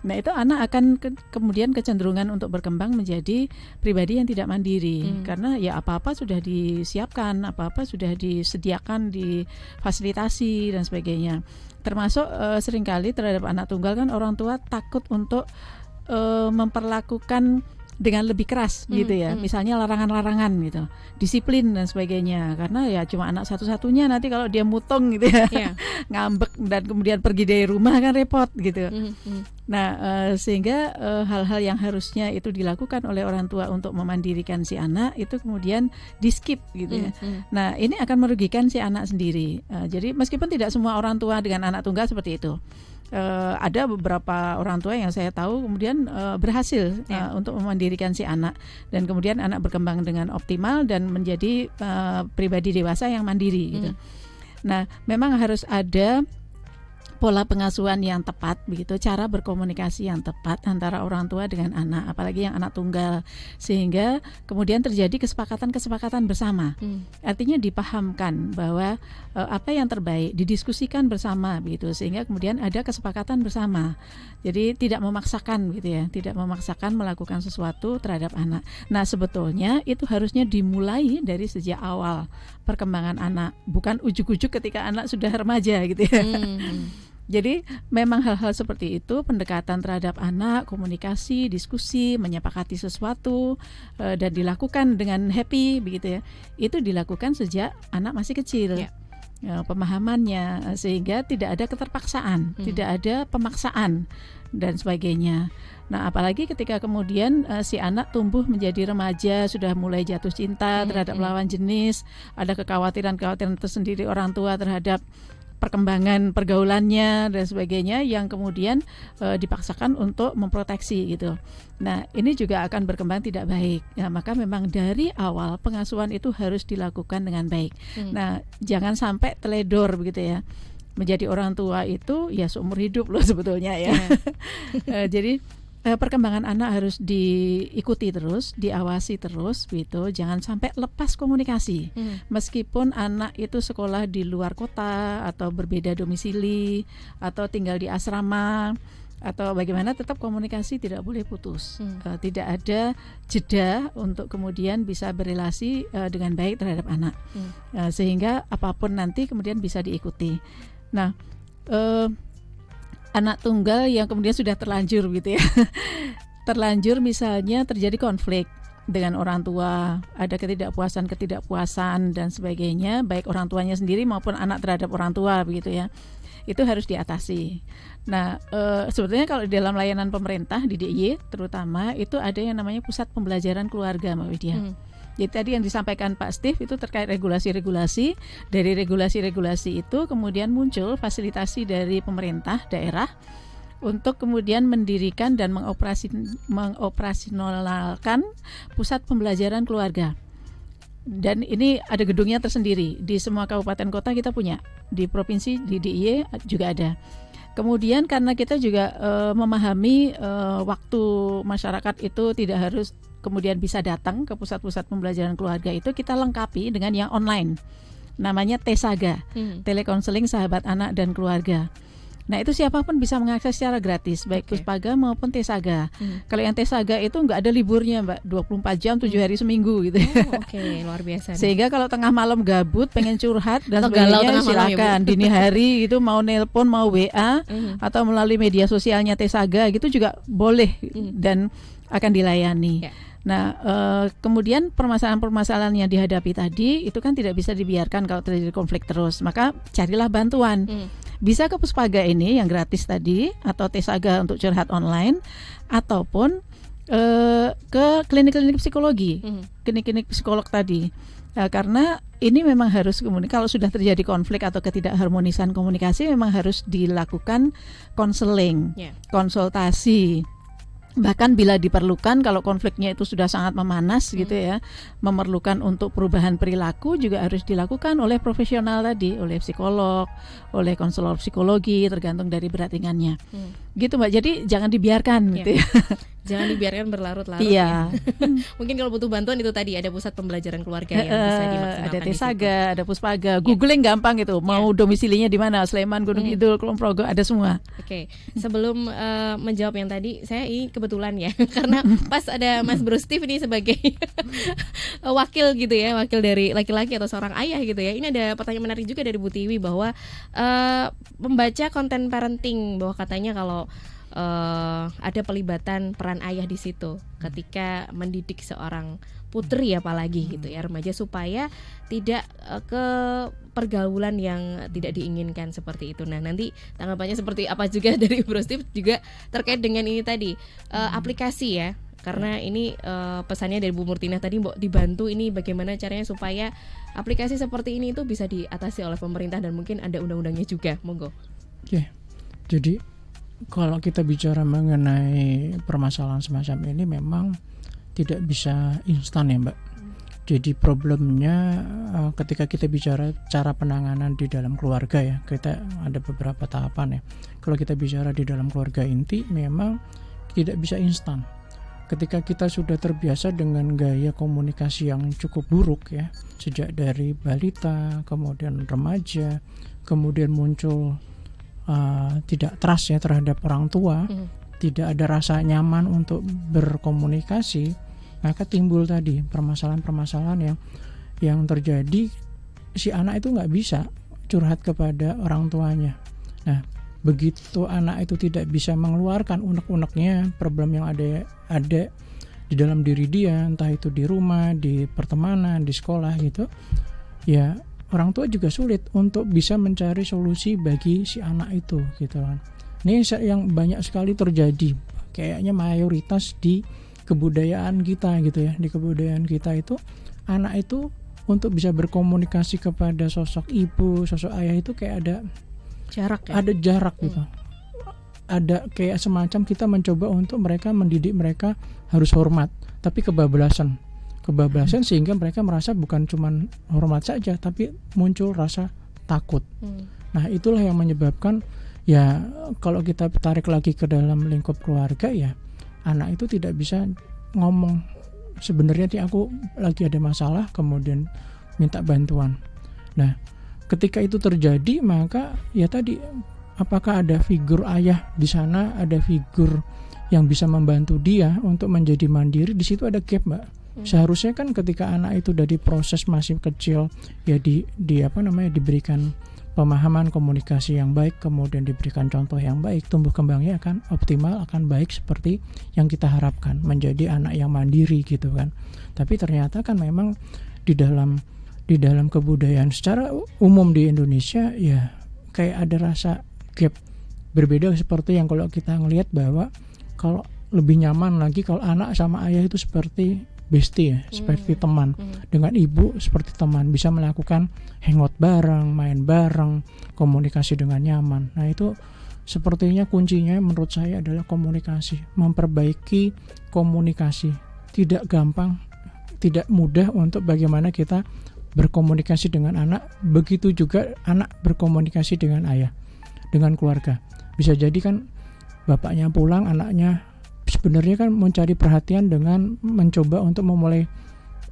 S3: Nah itu anak akan kemudian kecenderungan untuk berkembang menjadi pribadi yang tidak mandiri, karena ya apa-apa sudah disiapkan, apa-apa sudah disediakan, difasilitasi dan sebagainya. Termasuk seringkali terhadap anak tunggal kan orang tua takut untuk memperlakukan dengan lebih keras gitu ya, misalnya larangan-larangan gitu, disiplin dan sebagainya, karena ya cuma anak satu-satunya, nanti kalau dia mutong gitu ya, ngambek dan kemudian pergi dari rumah kan repot gitu. Nah sehingga hal-hal yang harusnya itu dilakukan oleh orang tua untuk memandirikan si anak itu kemudian di skip gitu ya. Nah ini akan merugikan si anak sendiri. Jadi meskipun tidak semua orang tua dengan anak tunggal seperti itu, ada beberapa orang tua yang saya tahu kemudian berhasil untuk memandirikan si anak, dan kemudian anak berkembang dengan optimal dan menjadi pribadi dewasa yang mandiri gitu. Nah memang harus ada pola pengasuhan yang tepat begitu, cara berkomunikasi yang tepat antara orang tua dengan anak, apalagi yang anak tunggal, sehingga kemudian terjadi kesepakatan bersama. Artinya dipahamkan bahwa apa yang terbaik didiskusikan bersama begitu, sehingga kemudian ada kesepakatan bersama. Jadi tidak memaksakan gitu ya, tidak memaksakan melakukan sesuatu terhadap anak. Nah, sebetulnya itu harusnya dimulai dari sejak awal perkembangan anak, bukan ujuk-ujuk ketika anak sudah remaja gitu ya. Jadi memang hal-hal seperti itu, pendekatan terhadap anak, komunikasi, diskusi, menyepakati sesuatu dan dilakukan dengan happy begitu ya. Itu dilakukan sejak anak masih kecil. Pemahamannya, sehingga tidak ada keterpaksaan, tidak ada pemaksaan dan sebagainya. Nah, apalagi ketika kemudian si anak tumbuh menjadi remaja, sudah mulai jatuh cinta terhadap lawan jenis, ada kekhawatiran-kekhawatiran tersendiri orang tua terhadap perkembangan pergaulannya dan sebagainya, yang kemudian dipaksakan untuk memproteksi gitu. Nah, ini juga akan berkembang tidak baik. Ya, maka memang dari awal pengasuhan itu harus dilakukan dengan baik. Nah, jangan sampai teledor begitu ya. Menjadi orang tua itu ya seumur hidup loh sebetulnya ya. Jadi perkembangan anak harus diikuti terus, diawasi terus gitu. Jangan sampai lepas komunikasi. Meskipun anak itu sekolah di luar kota atau berbeda domisili atau tinggal di asrama atau bagaimana, tetap komunikasi tidak boleh putus. Tidak ada jeda untuk kemudian bisa berelasi dengan baik terhadap anak. Sehingga apapun nanti kemudian bisa diikuti. Nah, anak tunggal yang kemudian sudah terlanjur gitu ya. Terlanjur misalnya terjadi konflik dengan orang tua, ada ketidakpuasan dan sebagainya, baik orang tuanya sendiri maupun anak terhadap orang tua begitu ya. Itu harus diatasi. Nah, sebetulnya kalau di dalam layanan pemerintah di DIY terutama itu ada yang namanya Pusat Pembelajaran Keluarga, Mbak Widya. Jadi tadi yang disampaikan Pak Steve itu terkait regulasi-regulasi. Dari regulasi-regulasi itu kemudian muncul fasilitasi dari pemerintah daerah untuk kemudian mendirikan dan mengoperasionalkan pusat pembelajaran keluarga. Dan ini ada gedungnya tersendiri. Di semua kabupaten kota kita punya. Di provinsi, di DIY juga ada. Kemudian karena kita juga memahami waktu masyarakat itu tidak harus kemudian bisa datang ke pusat-pusat pembelajaran keluarga, itu kita lengkapi dengan yang online. Namanya Tesaga, Telekonseling Sahabat Anak dan Keluarga. Nah, itu siapapun bisa mengakses secara gratis, baik Puspaga maupun Tesaga. Kalau yang Tesaga itu nggak ada liburnya, Mbak, 24 jam 7 hari seminggu gitu.
S2: Luar biasa.
S3: Sehingga kalau tengah malam gabut pengen curhat dan sebagainya silakan. Dini hari itu mau nelpon, mau WA atau melalui media sosialnya Tesaga gitu juga boleh dan akan dilayani. Nah, kemudian permasalahan-permasalahan yang dihadapi tadi itu kan tidak bisa dibiarkan kalau terjadi konflik terus. Maka carilah bantuan. Bisa ke Puspaga ini yang gratis tadi, atau Tesaga untuk curhat online, ataupun ke klinik-klinik psikologi, klinik-klinik psikolog tadi. Karena ini memang harus kemudian kalau sudah terjadi konflik atau ketidakharmonisan komunikasi, memang harus dilakukan konseling, konsultasi. Bahkan bila diperlukan, kalau konfliknya itu sudah sangat memanas gitu ya, memerlukan untuk perubahan perilaku juga harus dilakukan oleh profesional tadi, oleh psikolog, oleh konselor psikologi, tergantung dari berat ringannya. Gitu Mbak, jadi jangan dibiarkan gitu ya.
S2: Jangan dibiarkan berlarut-larut.
S3: Iya.
S2: Mungkin kalau butuh bantuan itu tadi ada pusat pembelajaran keluarga yang bisa dimaksimalkan.
S3: Ada Tesaga, ada Puspaga. Googling gampang gitu. Mau domisilinya di mana? Sleman, Gunung Kidul, Kulon Progo, ada semua.
S2: Oke. Sebelum menjawab yang tadi, saya ini kebetulan ya, karena pas ada Mas Bro Steve ini sebagai wakil gitu ya, wakil dari laki-laki atau seorang ayah gitu ya. Ini ada pertanyaan menarik juga dari Bu Tiwi bahwa membaca konten parenting, bahwa katanya kalau ada pelibatan peran ayah di situ ketika mendidik seorang putri apalagi gitu ya, remaja, supaya tidak ke pergaulan yang tidak diinginkan seperti itu. Nah, nanti tanggapannya seperti apa juga dari Bro Steve juga terkait dengan ini tadi, aplikasi ya. Karena ini pesannya dari Bu Murtina tadi, Mbok, dibantu ini bagaimana caranya supaya aplikasi seperti ini itu bisa diatasi oleh pemerintah dan mungkin ada undang-undangnya juga. Monggo.
S4: Oke. Jadi kalau kita bicara mengenai permasalahan semacam ini memang tidak bisa instan ya Mbak. Jadi problemnya ketika kita bicara cara penanganan di dalam keluarga ya, kita ada beberapa tahapan ya. Kalau kita bicara di dalam keluarga inti memang tidak bisa instan. Ketika kita sudah terbiasa dengan gaya komunikasi yang cukup buruk ya, sejak dari balita, kemudian remaja, kemudian muncul tidak trust ya terhadap orang tua, tidak ada rasa nyaman untuk berkomunikasi, maka timbul tadi permasalahan-permasalahan yang terjadi. Si anak itu nggak bisa curhat kepada orang tuanya. Nah, begitu anak itu tidak bisa mengeluarkan unek-uneknya, problem yang ada di dalam diri dia, entah itu di rumah, di pertemanan, di sekolah gitu, ya orang tua juga sulit untuk bisa mencari solusi bagi si anak itu gitu kan. Ini yang banyak sekali terjadi, kayaknya mayoritas di kebudayaan kita gitu ya. Di kebudayaan kita itu anak itu untuk bisa berkomunikasi kepada sosok ibu, sosok ayah itu kayak ada
S2: jarak ya?
S4: Ada jarak gitu. Ada kayak semacam kita mencoba untuk mereka mendidik mereka harus hormat, tapi kebablasan sehingga mereka merasa bukan cuma hormat saja, tapi muncul rasa takut. Nah, itulah yang menyebabkan ya kalau kita tarik lagi ke dalam lingkup keluarga ya, anak itu tidak bisa ngomong sebenarnya aku lagi ada masalah, kemudian minta bantuan. Nah, ketika itu terjadi maka ya tadi, apakah ada figur ayah di sana, ada figur yang bisa membantu dia untuk menjadi mandiri? Di situ ada gap, Mbak. Seharusnya kan ketika anak itu dari proses masih kecil ya diberikan pemahaman komunikasi yang baik, kemudian diberikan contoh yang baik, tumbuh kembangnya akan optimal, akan baik seperti yang kita harapkan, menjadi anak yang mandiri gitu kan. Tapi ternyata kan memang di dalam kebudayaan secara umum di Indonesia ya kayak ada rasa gap, berbeda seperti yang kalau kita ngelihat bahwa kalau lebih nyaman lagi kalau anak sama ayah itu seperti bestie ya, seperti teman, dengan ibu seperti teman, bisa melakukan hangout bareng, main bareng, komunikasi dengan nyaman. Nah, itu sepertinya kuncinya menurut saya adalah komunikasi, memperbaiki komunikasi. Tidak gampang, tidak mudah untuk bagaimana kita berkomunikasi dengan anak, begitu juga anak berkomunikasi dengan ayah, dengan keluarga. Bisa jadi kan bapaknya pulang, anaknya sebenarnya kan mencari perhatian dengan mencoba untuk memulai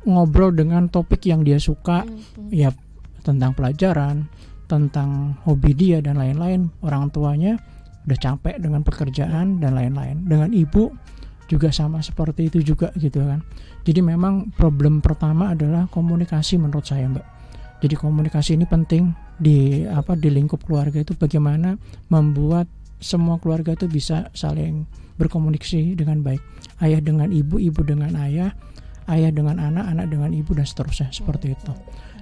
S4: ngobrol dengan topik yang dia suka, ya tentang pelajaran, tentang hobi dia dan lain-lain. Orang tuanya udah capek dengan pekerjaan dan lain-lain. Dengan ibu juga sama seperti itu juga gitu kan. Jadi memang problem pertama adalah komunikasi menurut saya, Mbak. Jadi komunikasi ini penting di lingkup keluarga itu, bagaimana membuat semua keluarga itu bisa saling berkomunikasi dengan baik. Ayah dengan ibu, ibu dengan ayah, ayah dengan anak, anak dengan ibu, dan seterusnya seperti itu.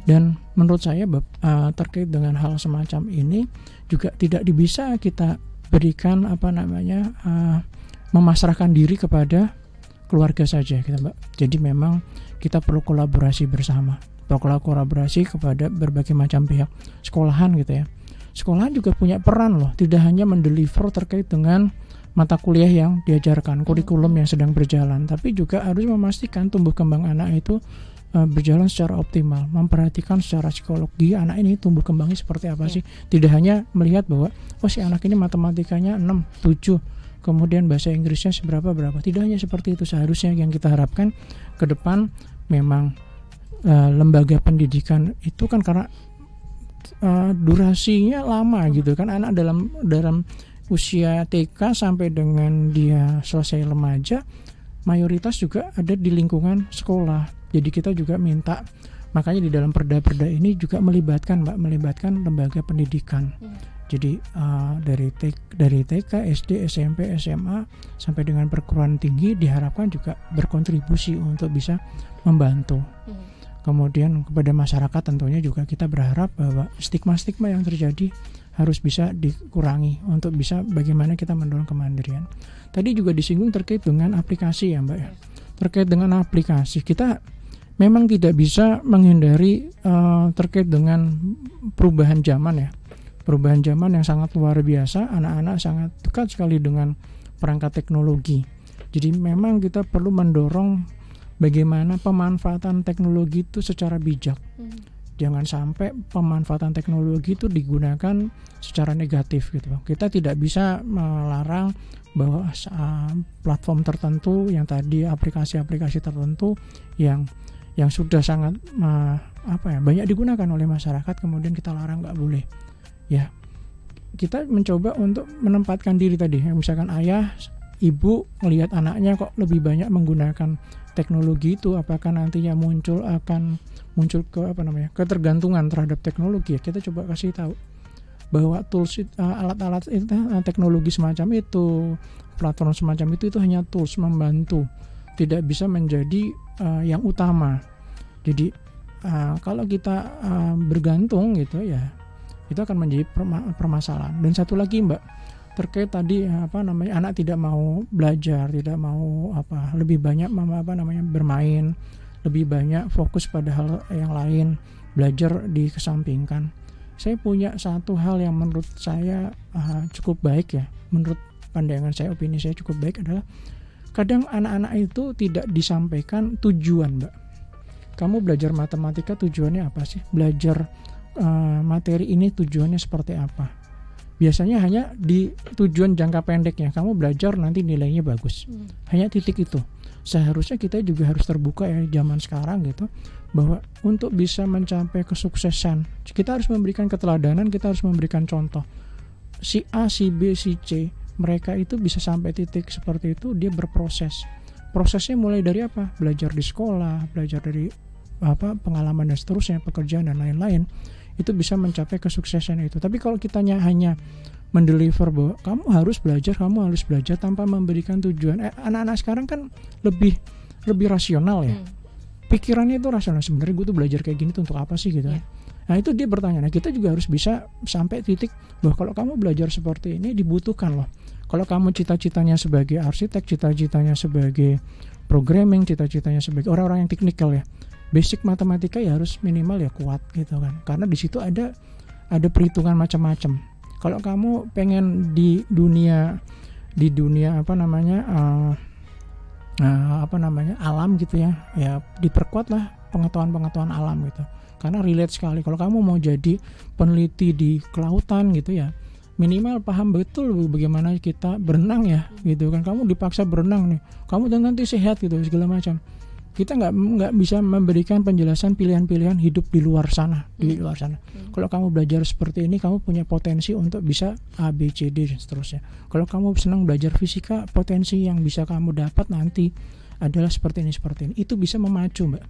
S4: Dan menurut saya terkait dengan hal semacam ini juga tidak bisa kita berikan memasrahkan diri kepada keluarga saja kita, Mbak. Jadi memang kita perlu kolaborasi bersama, perlu kolaborasi kepada berbagai macam pihak. Sekolahan gitu ya. Sekolahan juga punya peran loh, tidak hanya mendeliver terkait dengan mata kuliah yang diajarkan, kurikulum yang sedang berjalan, tapi juga harus memastikan tumbuh kembang anak itu berjalan secara optimal, memperhatikan secara psikologi anak ini tumbuh kembangnya seperti apa sih. Tidak hanya melihat bahwa si anak ini matematikanya 6, 7, kemudian bahasa Inggrisnya berapa. Tidak hanya seperti itu. Seharusnya yang kita harapkan ke depan memang lembaga pendidikan itu kan karena durasinya lama gitu kan, anak dalam usia TK sampai dengan dia selesai remaja mayoritas juga ada di lingkungan sekolah. Jadi kita juga minta, makanya di dalam perda-perda ini juga melibatkan lembaga pendidikan. Jadi dari TK, SD, SMP, SMA sampai dengan perguruan tinggi diharapkan juga berkontribusi untuk bisa membantu. Kemudian kepada masyarakat tentunya juga kita berharap bahwa stigma-stigma yang terjadi harus bisa dikurangi untuk bisa bagaimana kita mendorong kemandirian. Tadi juga disinggung terkait dengan aplikasi ya, Mbak ya. Terkait dengan aplikasi, kita memang tidak bisa menghindari terkait dengan perubahan zaman ya. Perubahan zaman yang sangat luar biasa, anak-anak sangat dekat sekali dengan perangkat teknologi. Jadi memang kita perlu mendorong bagaimana pemanfaatan teknologi itu secara bijak. Jangan sampai pemanfaatan teknologi itu digunakan secara negatif gitu. Kita tidak bisa melarang bahwa platform tertentu yang tadi aplikasi-aplikasi tertentu yang sudah sangat banyak digunakan oleh masyarakat kemudian kita larang, nggak boleh. Ya, kita mencoba untuk menempatkan diri tadi. Misalkan ayah, ibu melihat anaknya kok lebih banyak menggunakan teknologi itu, apakah nantinya muncul ketergantungan terhadap teknologi. Ya, kita coba kasih tahu bahwa tools alat-alat teknologi semacam itu, platform semacam itu hanya tools membantu, tidak bisa menjadi yang utama. Jadi kalau kita bergantung gitu ya, itu akan menjadi permasalahan. Dan satu lagi Mbak, terkait tadi anak tidak mau belajar, tidak mau lebih banyak bermain, lebih banyak fokus pada hal yang lain, belajar dikesampingkan. Saya punya satu hal yang menurut saya cukup baik ya, menurut pandangan saya, opini saya cukup baik adalah kadang anak-anak itu tidak disampaikan tujuan, Mbak. Kamu belajar matematika tujuannya apa sih? Belajar materi ini tujuannya seperti apa? Biasanya hanya di tujuan jangka pendeknya, kamu belajar nanti nilainya bagus. Hanya titik itu. Seharusnya kita juga harus terbuka ya zaman sekarang gitu, bahwa untuk bisa mencapai kesuksesan kita harus memberikan keteladanan, kita harus memberikan contoh. Si A, si B, si C, mereka itu bisa sampai titik seperti itu, dia berproses. Prosesnya mulai dari apa? Belajar di sekolah, belajar dari pengalaman dan seterusnya, pekerjaan dan lain-lain. Itu bisa mencapai kesuksesan itu. Tapi kalau kita hanya mendeliver bahwa kamu harus belajar tanpa memberikan tujuan. Anak-anak sekarang kan lebih rasional ya. Pikirannya itu rasional. Sebenarnya gue tuh belajar kayak gini tuh untuk apa sih gitu. Nah itu dia bertanya. Nah kita juga harus bisa sampai titik bahwa kalau kamu belajar seperti ini dibutuhkan loh. Kalau kamu cita-citanya sebagai arsitek, cita-citanya sebagai programming, cita-citanya sebagai orang-orang yang teknikal ya, basic matematika ya harus minimal ya kuat gitu kan. Karena di situ ada perhitungan macam-macam. Kalau kamu pengen di dunia alam gitu ya diperkuatlah pengetahuan alam gitu. Karena relate sekali. Kalau kamu mau jadi peneliti di kelautan gitu ya, minimal paham betul bagaimana kita berenang ya gitu kan. Kamu dipaksa berenang nih, kamu nanti sehat gitu segala macam. Kita nggak bisa memberikan penjelasan pilihan-pilihan hidup di luar sana. Kalau kamu belajar seperti ini, kamu punya potensi untuk bisa A, B, C, D dan seterusnya. Kalau kamu senang belajar fisika, potensi yang bisa kamu dapat nanti adalah seperti ini. Itu bisa memacu, Mbak.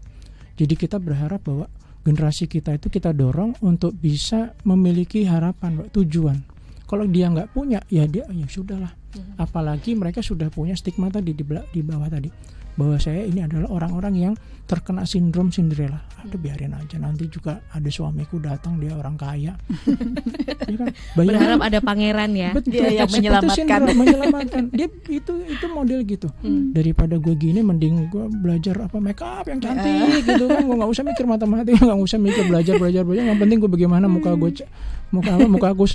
S4: Jadi kita berharap bahwa generasi kita itu kita dorong untuk bisa memiliki harapan, Mbak, tujuan. Kalau dia nggak punya, ya sudahlah. Apalagi mereka sudah punya stigma tadi di bawah tadi, bahwa saya ini adalah orang-orang yang terkena sindrom Cinderella. Biarin aja, nanti juga ada suamiku datang, dia orang kaya. Ya kan?
S2: Berharap ada pangeran ya.
S3: Betul, yang
S4: menyelamatkan. Dia itu model gitu. Daripada gue gini, mending gue belajar make up yang cantik gitu kan. Gue nggak usah mikir matematika, nggak usah mikir belajar. Yang penting gue bagaimana muka aku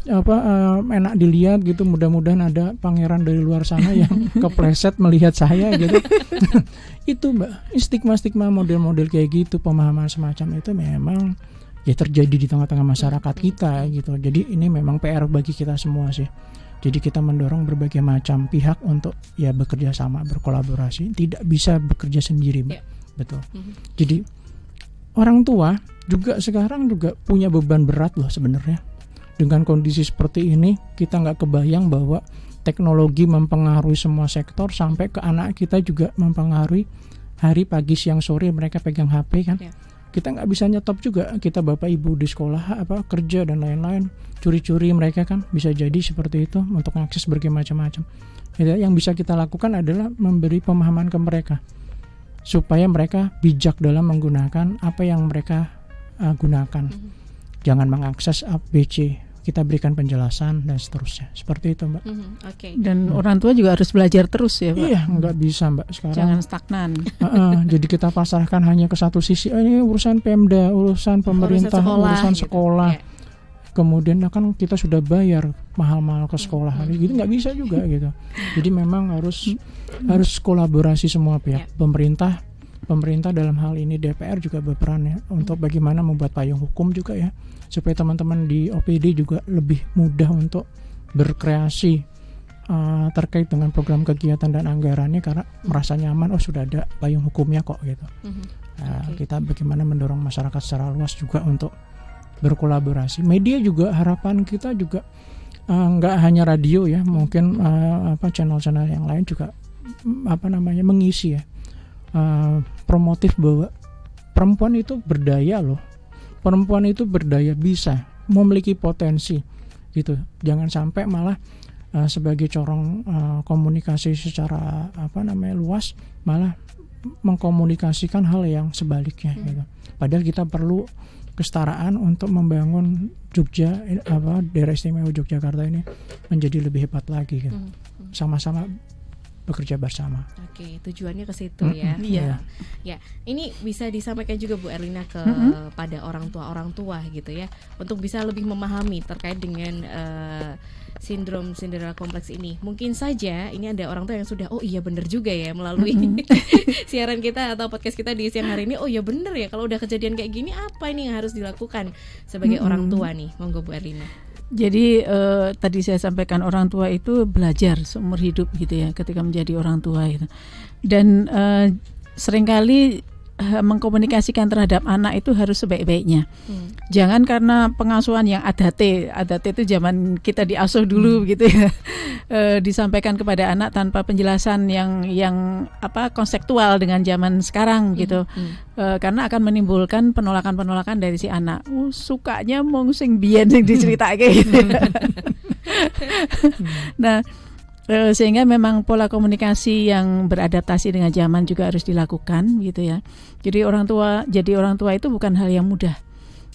S4: enak dilihat gitu. Mudah-mudahan ada pangeran dari luar sana yang kepleset melihat saya gitu. Itu Mbak, stigma model-model kayak gitu, pemahaman semacam itu memang ya terjadi di tengah-tengah masyarakat kita gitu. Jadi ini memang PR bagi kita semua sih. Jadi kita mendorong berbagai macam pihak untuk ya bekerja sama, berkolaborasi, tidak bisa bekerja sendiri Mbak. Betul. Jadi orang tua juga sekarang juga punya beban berat loh sebenarnya. Dengan kondisi seperti ini kita nggak kebayang bahwa teknologi mempengaruhi semua sektor sampai ke anak kita juga mempengaruhi. Hari, pagi, siang, sore mereka pegang HP kan. Kita nggak bisa nyetop juga. Kita bapak ibu di sekolah kerja dan lain-lain, curi-curi mereka kan bisa jadi seperti itu untuk mengakses berbagai macam-macam. Yang bisa kita lakukan adalah memberi pemahaman ke mereka supaya mereka bijak dalam menggunakan apa yang mereka gunakan. Jangan mengakses ABC. Kita berikan penjelasan dan seterusnya. Seperti itu Mbak.
S3: Dan orang tua juga harus belajar terus ya Pak.
S4: Iya, nggak bisa Mbak sekarang.
S3: Jangan stagnan.
S4: Jadi kita pasrahkan hanya ke satu sisi. Ini urusan Pemda, urusan pemerintah, urusan sekolah. Gitu. Kemudian kan kita sudah bayar mahal-mahal ke sekolah. Gitu nggak bisa juga gitu. Jadi memang harus kolaborasi semua pihak. Pemerintah pemerintah dalam hal ini DPR juga berperan ya untuk bagaimana membuat payung hukum juga ya, supaya teman-teman di OPD juga lebih mudah untuk berkreasi terkait dengan program kegiatan dan anggarannya, karena merasa nyaman, sudah ada payung hukumnya kok gitu. Kita bagaimana mendorong masyarakat secara luas juga untuk berkolaborasi. Media juga, harapan kita juga nggak hanya radio ya, mungkin channel-channel yang lain juga mengisi ya, promotif bahwa perempuan itu berdaya loh, perempuan itu berdaya, bisa memiliki potensi gitu. Jangan sampai malah sebagai corong komunikasi secara luas, malah mengkomunikasikan hal yang sebaliknya gitu. Padahal kita perlu kesetaraan untuk membangun daerah istimewa Yogyakarta ini menjadi lebih hebat lagi gitu. Sama-sama bekerja bersama.
S2: Oke, tujuannya ke situ ya.
S3: Iya.
S2: Ya, ini bisa disampaikan juga Bu Erlina kepada orang tua gitu ya, untuk bisa lebih memahami terkait dengan sindrom Cinderella kompleks ini. Mungkin saja ini ada orang tua yang sudah, oh iya benar juga ya, melalui siaran kita atau podcast kita di siang hari ini, oh iya benar ya, kalau udah kejadian kayak gini apa ini yang harus dilakukan sebagai orang tua nih. Monggo Bu Erlina.
S3: Jadi tadi saya sampaikan orang tua itu belajar seumur hidup gitu ya, ketika menjadi orang tua gitu. Dan seringkali mengkomunikasikan terhadap anak itu harus sebaik-baiknya. Jangan karena pengasuhan yang adate itu zaman kita diasuh dulu gitu ya, disampaikan kepada anak tanpa penjelasan yang konseptual dengan zaman sekarang gitu. Karena akan menimbulkan penolakan dari si anak. Sukanya mong sing biyen sing diceritake gitu. Nah, sehingga memang pola komunikasi yang beradaptasi dengan zaman juga harus dilakukan gitu ya. Jadi jadi orang tua itu bukan hal yang mudah.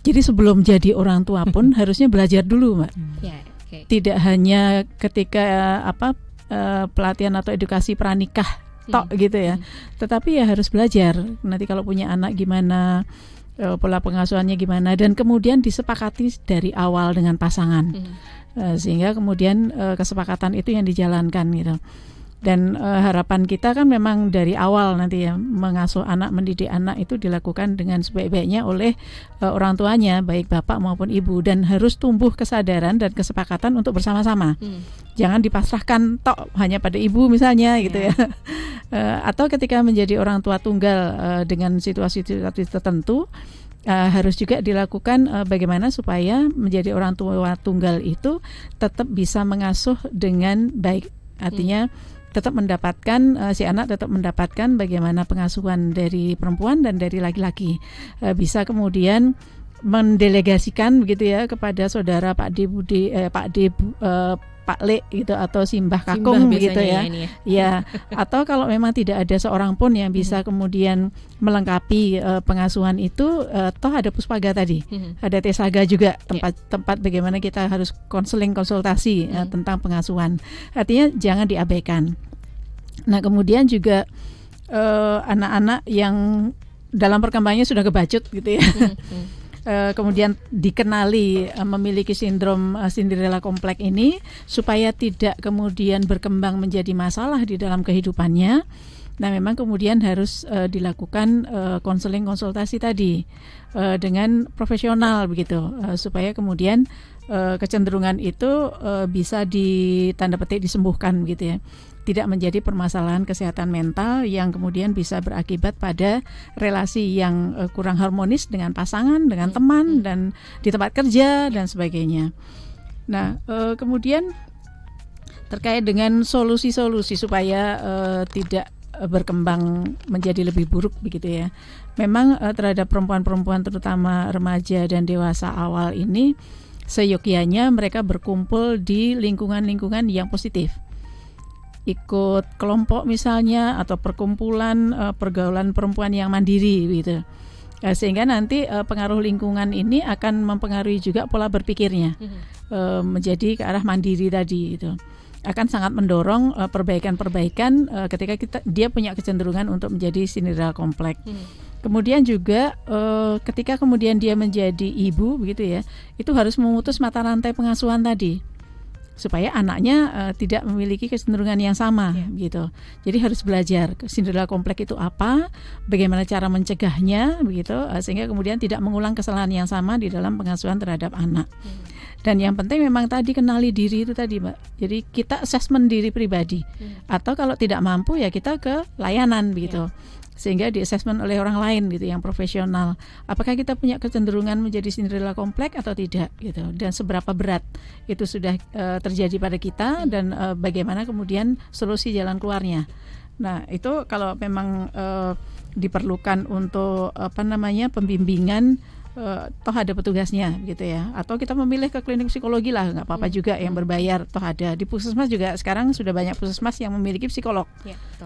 S3: Jadi sebelum jadi orang tua pun harusnya belajar dulu, Mbak. Tidak hanya ketika pelatihan atau edukasi pranikah tok gitu ya. Tetapi ya harus belajar. Nanti kalau punya anak gimana, pola pengasuhannya gimana, dan kemudian disepakati dari awal dengan pasangan. Sehingga kemudian kesepakatan itu yang dijalankan gitu. Dan harapan kita kan memang dari awal nanti ya, mengasuh anak, mendidik anak itu dilakukan dengan sebaik-baiknya oleh orang tuanya, baik bapak maupun ibu, dan harus tumbuh kesadaran dan kesepakatan untuk bersama-sama. Jangan dipasrahkan tok hanya pada ibu misalnya gitu ya. Atau ketika menjadi orang tua tunggal dengan situasi-situasi tertentu, harus juga dilakukan bagaimana supaya menjadi orang tua tunggal itu tetap bisa mengasuh dengan baik. Artinya tetap mendapatkan, si anak tetap mendapatkan bagaimana pengasuhan dari perempuan dan dari laki-laki. Bisa kemudian mendelegasikan begitu ya kepada saudara Pak D, Pak Le gitu, atau Simbah Kakung gitu ya. Ya, atau kalau memang tidak ada seorang pun yang bisa kemudian melengkapi pengasuhan itu, toh ada Puspaga tadi. Ada Tesaga juga, tempat bagaimana kita harus konsultasi tentang pengasuhan. Artinya jangan diabaikan. Nah, kemudian juga anak-anak yang dalam perkembangannya sudah kebacut gitu ya. Kemudian dikenali memiliki sindrom Cinderella kompleks ini, supaya tidak kemudian berkembang menjadi masalah di dalam kehidupannya. Nah, memang kemudian harus dilakukan konseling konsultasi tadi dengan profesional begitu, supaya kemudian kecenderungan itu bisa ditanda petik disembuhkan gitu ya. Tidak menjadi permasalahan kesehatan mental yang kemudian bisa berakibat pada relasi yang kurang harmonis dengan pasangan, dengan teman, dan di tempat kerja dan sebagainya. Nah, kemudian terkait dengan solusi-solusi supaya tidak berkembang menjadi lebih buruk begitu ya. Memang terhadap perempuan-perempuan terutama remaja dan dewasa awal ini, seyogyanya mereka berkumpul di lingkungan-lingkungan yang positif. Ikut kelompok misalnya, atau perkumpulan pergaulan perempuan yang mandiri gitu. Sehingga nanti pengaruh lingkungan ini akan mempengaruhi juga pola berpikirnya, menjadi ke arah mandiri tadi itu. Akan sangat mendorong perbaikan-perbaikan ketika dia punya kecenderungan untuk menjadi Cinderella kompleks. Kemudian juga ketika kemudian dia menjadi ibu begitu ya, itu harus memutus mata rantai pengasuhan tadi. supaya anaknya tidak memiliki kecenderungan yang sama gitu. Jadi harus belajar Cinderella kompleks itu apa, bagaimana cara mencegahnya begitu, sehingga kemudian tidak mengulang kesalahan yang sama di dalam pengasuhan terhadap anak. Dan yang penting memang tadi kenali diri itu tadi, Mbak. Jadi kita assessment diri pribadi. Atau kalau tidak mampu ya kita ke layanan begitu. Sehingga di-assessment oleh orang lain gitu yang profesional. Apakah kita punya kecenderungan menjadi Cinderella kompleks atau tidak gitu. Dan seberapa berat itu sudah terjadi pada kita dan bagaimana kemudian solusi jalan keluarnya. Nah, itu kalau memang diperlukan untuk pembimbingan, toh ada petugasnya gitu ya, atau kita memilih ke klinik psikologi lah, nggak apa-apa juga yang berbayar, toh ada di puskesmas juga sekarang sudah banyak puskesmas yang memiliki psikolog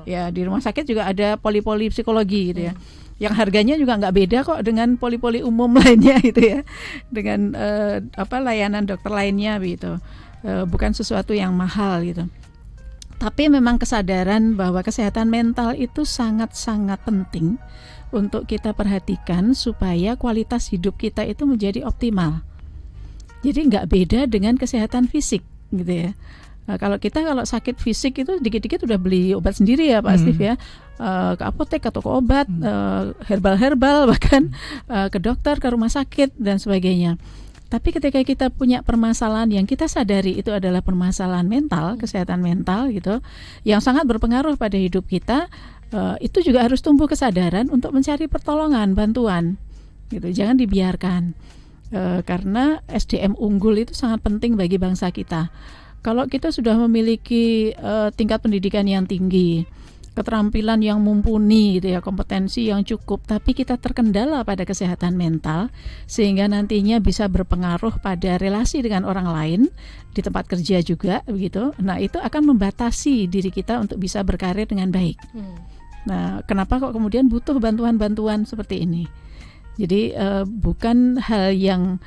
S3: ya, di rumah sakit juga ada poli-poli psikologi gitu ya, yang harganya juga nggak beda kok dengan poli-poli umum lainnya gitu ya, dengan layanan dokter lainnya gitu, bukan sesuatu yang mahal gitu. Tapi memang kesadaran bahwa kesehatan mental itu sangat-sangat penting untuk kita perhatikan supaya kualitas hidup kita itu menjadi optimal. Jadi nggak beda dengan kesehatan fisik gitu ya. Nah, kalau sakit fisik itu dikit-dikit udah beli obat sendiri ya Pak Steve ya, ke apotek atau ke obat, herbal bahkan ke dokter, ke rumah sakit dan sebagainya. Tapi ketika kita punya permasalahan yang kita sadari itu adalah permasalahan mental, kesehatan mental gitu, yang sangat berpengaruh pada hidup kita, itu juga harus tumbuh kesadaran untuk mencari pertolongan, bantuan gitu. Jangan dibiarkan, karena SDM unggul itu sangat penting bagi bangsa kita. Kalau kita sudah memiliki tingkat pendidikan yang tinggi, keterampilan yang mumpuni gitu ya, kompetensi yang cukup, tapi kita terkendala pada kesehatan mental sehingga nantinya bisa berpengaruh pada relasi dengan orang lain di tempat kerja juga begitu. Nah, itu akan membatasi diri kita untuk bisa berkarir dengan baik. Nah, kenapa kok kemudian butuh bantuan-bantuan seperti ini? Jadi bukan hal yang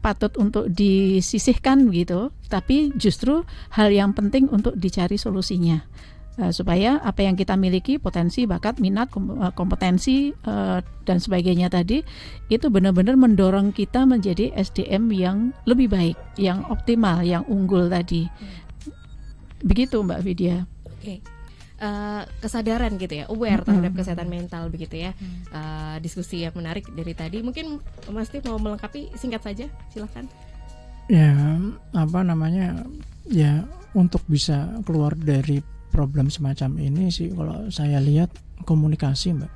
S3: patut untuk disisihkan begitu, tapi justru hal yang penting untuk dicari solusinya, supaya apa yang kita miliki, potensi, bakat, minat, kompetensi dan sebagainya tadi, itu benar-benar mendorong kita menjadi SDM yang lebih baik, yang optimal, yang unggul tadi. Begitu Mbak Vidya.
S2: Oke. Kesadaran gitu ya, aware terhadap kesehatan mental begitu ya. Diskusi yang menarik dari tadi. Mungkin Mas Steve mau melengkapi singkat saja, silakan.
S4: Ya, ya untuk bisa keluar dari problem semacam ini sih kalau saya lihat komunikasi, Mbak.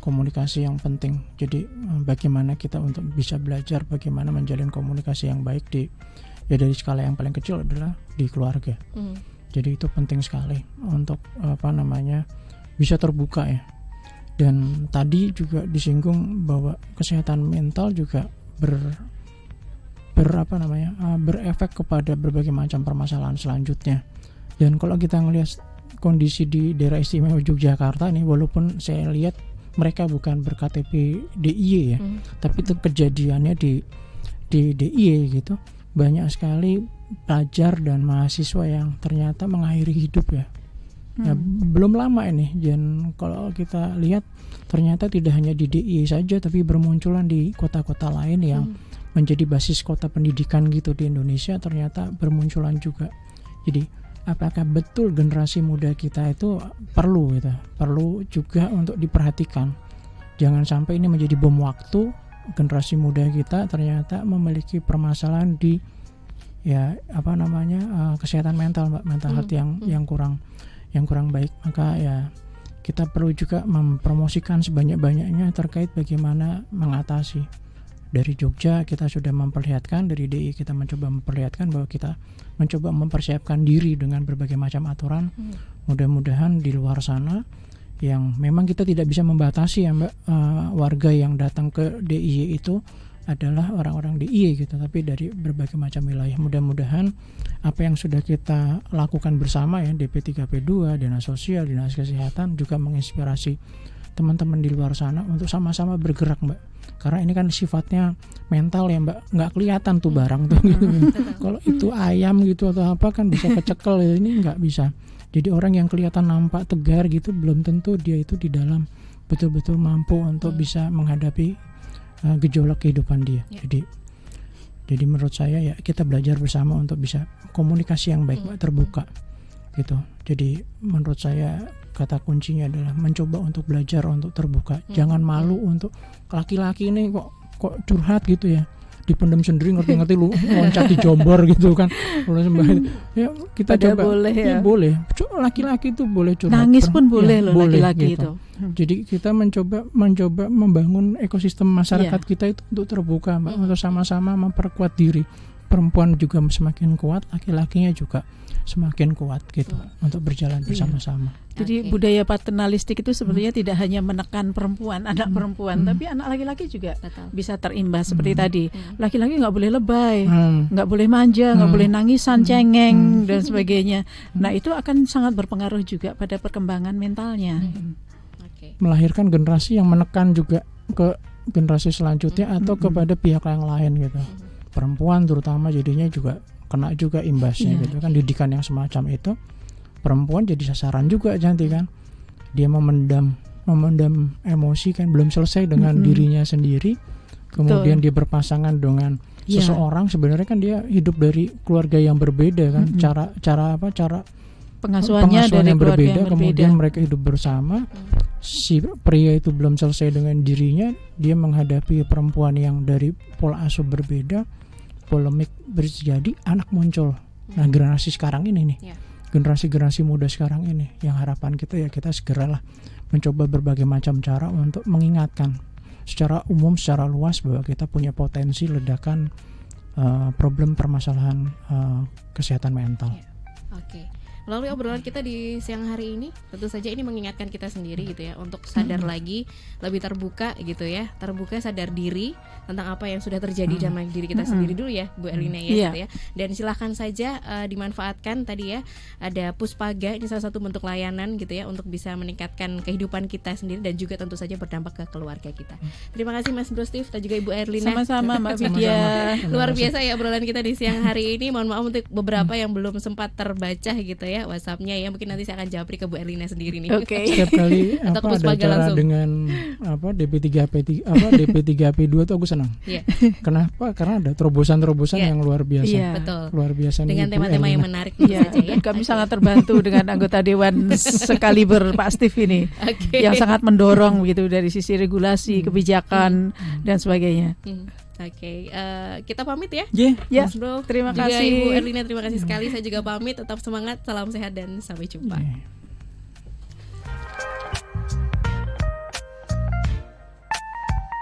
S4: Komunikasi yang penting. Jadi bagaimana kita untuk bisa belajar bagaimana menjalin komunikasi yang baik dari skala yang paling kecil adalah di keluarga. Jadi itu penting sekali untuk bisa terbuka ya. Dan tadi juga disinggung bahwa kesehatan mental juga berefek kepada berbagai macam permasalahan selanjutnya. Dan kalau kita ngelihat kondisi di daerah istimewa Yogyakarta nih, walaupun saya lihat mereka bukan berKTP DIY ya, tapi itu kejadiannya di DIY gitu. Banyak sekali pelajar dan mahasiswa yang ternyata mengakhiri hidup ya. Belum lama ini, dan kalau kita lihat ternyata tidak hanya di DIY saja, tapi bermunculan di kota-kota lain yang menjadi basis kota pendidikan gitu di Indonesia, ternyata bermunculan juga. Jadi apakah betul generasi muda kita itu perlu juga untuk diperhatikan. Jangan sampai ini menjadi bom waktu. Generasi muda kita ternyata memiliki permasalahan di kesehatan mental, mental health yang kurang baik. Maka ya kita perlu juga mempromosikan sebanyak-banyaknya terkait bagaimana mengatasi. Dari Jogja kita sudah memperlihatkan, dari DI kita mencoba memperlihatkan bahwa kita mencoba mempersiapkan diri dengan berbagai macam aturan. Mudah-mudahan di luar sana yang memang kita tidak bisa membatasi ya Mbak, warga yang datang ke DIY itu adalah orang-orang DIY gitu, tapi dari berbagai macam wilayah. Mudah-mudahan apa yang sudah kita lakukan bersama ya, DP3P2, Dinas Sosial, Dinas Kesehatan juga menginspirasi teman-teman di luar sana untuk sama-sama bergerak Mbak. Karena ini kan sifatnya mental ya Mbak, nggak kelihatan tuh barang tuh gitu. Kalau itu ayam gitu atau apa kan bisa kecekel ya, ini nggak bisa. Jadi orang yang kelihatan nampak tegar gitu belum tentu dia itu di dalam betul-betul mampu untuk bisa menghadapi gejolak kehidupan dia. Jadi Jadi menurut saya ya kita belajar bersama untuk bisa komunikasi yang baik, Mbak, terbuka gitu. Jadi menurut saya kata kuncinya adalah mencoba untuk belajar untuk terbuka. Jangan malu untuk laki-laki ini kok curhat gitu ya. Dipendam sendiri, ngerti-ngerti lu loncat di Jombor gitu kan. Ya kita coba
S3: boleh ya.
S4: Boleh. Laki-laki itu boleh curhat.
S3: Nangis pun boleh loh laki-laki
S4: gitu.
S3: itu.
S4: Jadi kita mencoba membangun ekosistem masyarakat kita itu untuk terbuka, Mbak, untuk sama-sama memperkuat diri. Perempuan juga semakin kuat, laki-lakinya juga semakin kuat gitu untuk berjalan bersama-sama.
S3: Jadi budaya paternalistik itu sebenarnya tidak hanya menekan perempuan, anak perempuan, tapi anak laki-laki juga bisa terimbas seperti tadi. Laki-laki nggak boleh lebay, nggak boleh manja, nggak boleh nangisan, cengeng dan sebagainya. Nah itu akan sangat berpengaruh juga pada perkembangan mentalnya.
S4: Melahirkan generasi yang menekan juga ke generasi selanjutnya atau kepada pihak yang lain gitu. Perempuan terutama jadinya juga kena juga imbasnya gitu kan, didikan yang semacam itu. Perempuan jadi sasaran juga nanti kan, dia memendam emosi kan, belum selesai dengan dirinya sendiri, kemudian dia berpasangan dengan seseorang, sebenarnya kan dia hidup dari keluarga yang berbeda kan, cara pengasuhannya dari yang berbeda, kemudian mereka hidup bersama. Si pria itu belum selesai dengan dirinya, dia menghadapi perempuan yang dari pola asuh berbeda, polemik terjadi, anak muncul. Nah generasi sekarang ini nih, generasi muda sekarang ini, yang harapan kita ya kita segeralah mencoba berbagai macam cara untuk mengingatkan secara umum, secara luas bahwa kita punya potensi ledakan problem permasalahan kesehatan mental.
S2: Oke. Melalui obrolan kita di siang hari ini, tentu saja ini mengingatkan kita sendiri gitu ya, untuk sadar lagi, lebih terbuka gitu ya, terbuka, sadar diri tentang apa yang sudah terjadi dalam diri kita sendiri dulu ya, Bu Erlina ya, gitu ya. Dan silahkan saja dimanfaatkan tadi ya, ada Puspaga, ini salah satu bentuk layanan gitu ya, untuk bisa meningkatkan kehidupan kita sendiri dan juga tentu saja berdampak ke keluarga kita. Terima kasih Mas Bro Steve dan juga Ibu Erlina.
S3: Sama-sama Mbak Vidya.
S2: Luar biasa ya obrolan kita di siang hari ini. Mohon maaf untuk beberapa yang belum sempat terbaca gitu ya WhatsApp-nya ya, mungkin nanti saya akan japri ke Bu Erlina sendiri nih.
S4: Setiap kali ada acara langsung dengan DP3P2 tuh aku senang. Kenapa? Karena ada terobosan-terobosan yang luar biasa.
S2: Betul.
S4: Luar biasa
S2: dengan tema-tema yang menarik
S3: saja ya. Kami sangat terbantu dengan anggota dewan sekaliber Pak Steve ini, yang sangat mendorong gitu dari sisi regulasi, kebijakan dan sebagainya.
S2: Kita pamit ya.
S3: Mas Bro, terima kasih.
S2: Ibu Erlina, terima kasih sekali. Saya juga pamit. Tetap semangat, salam sehat dan sampai jumpa.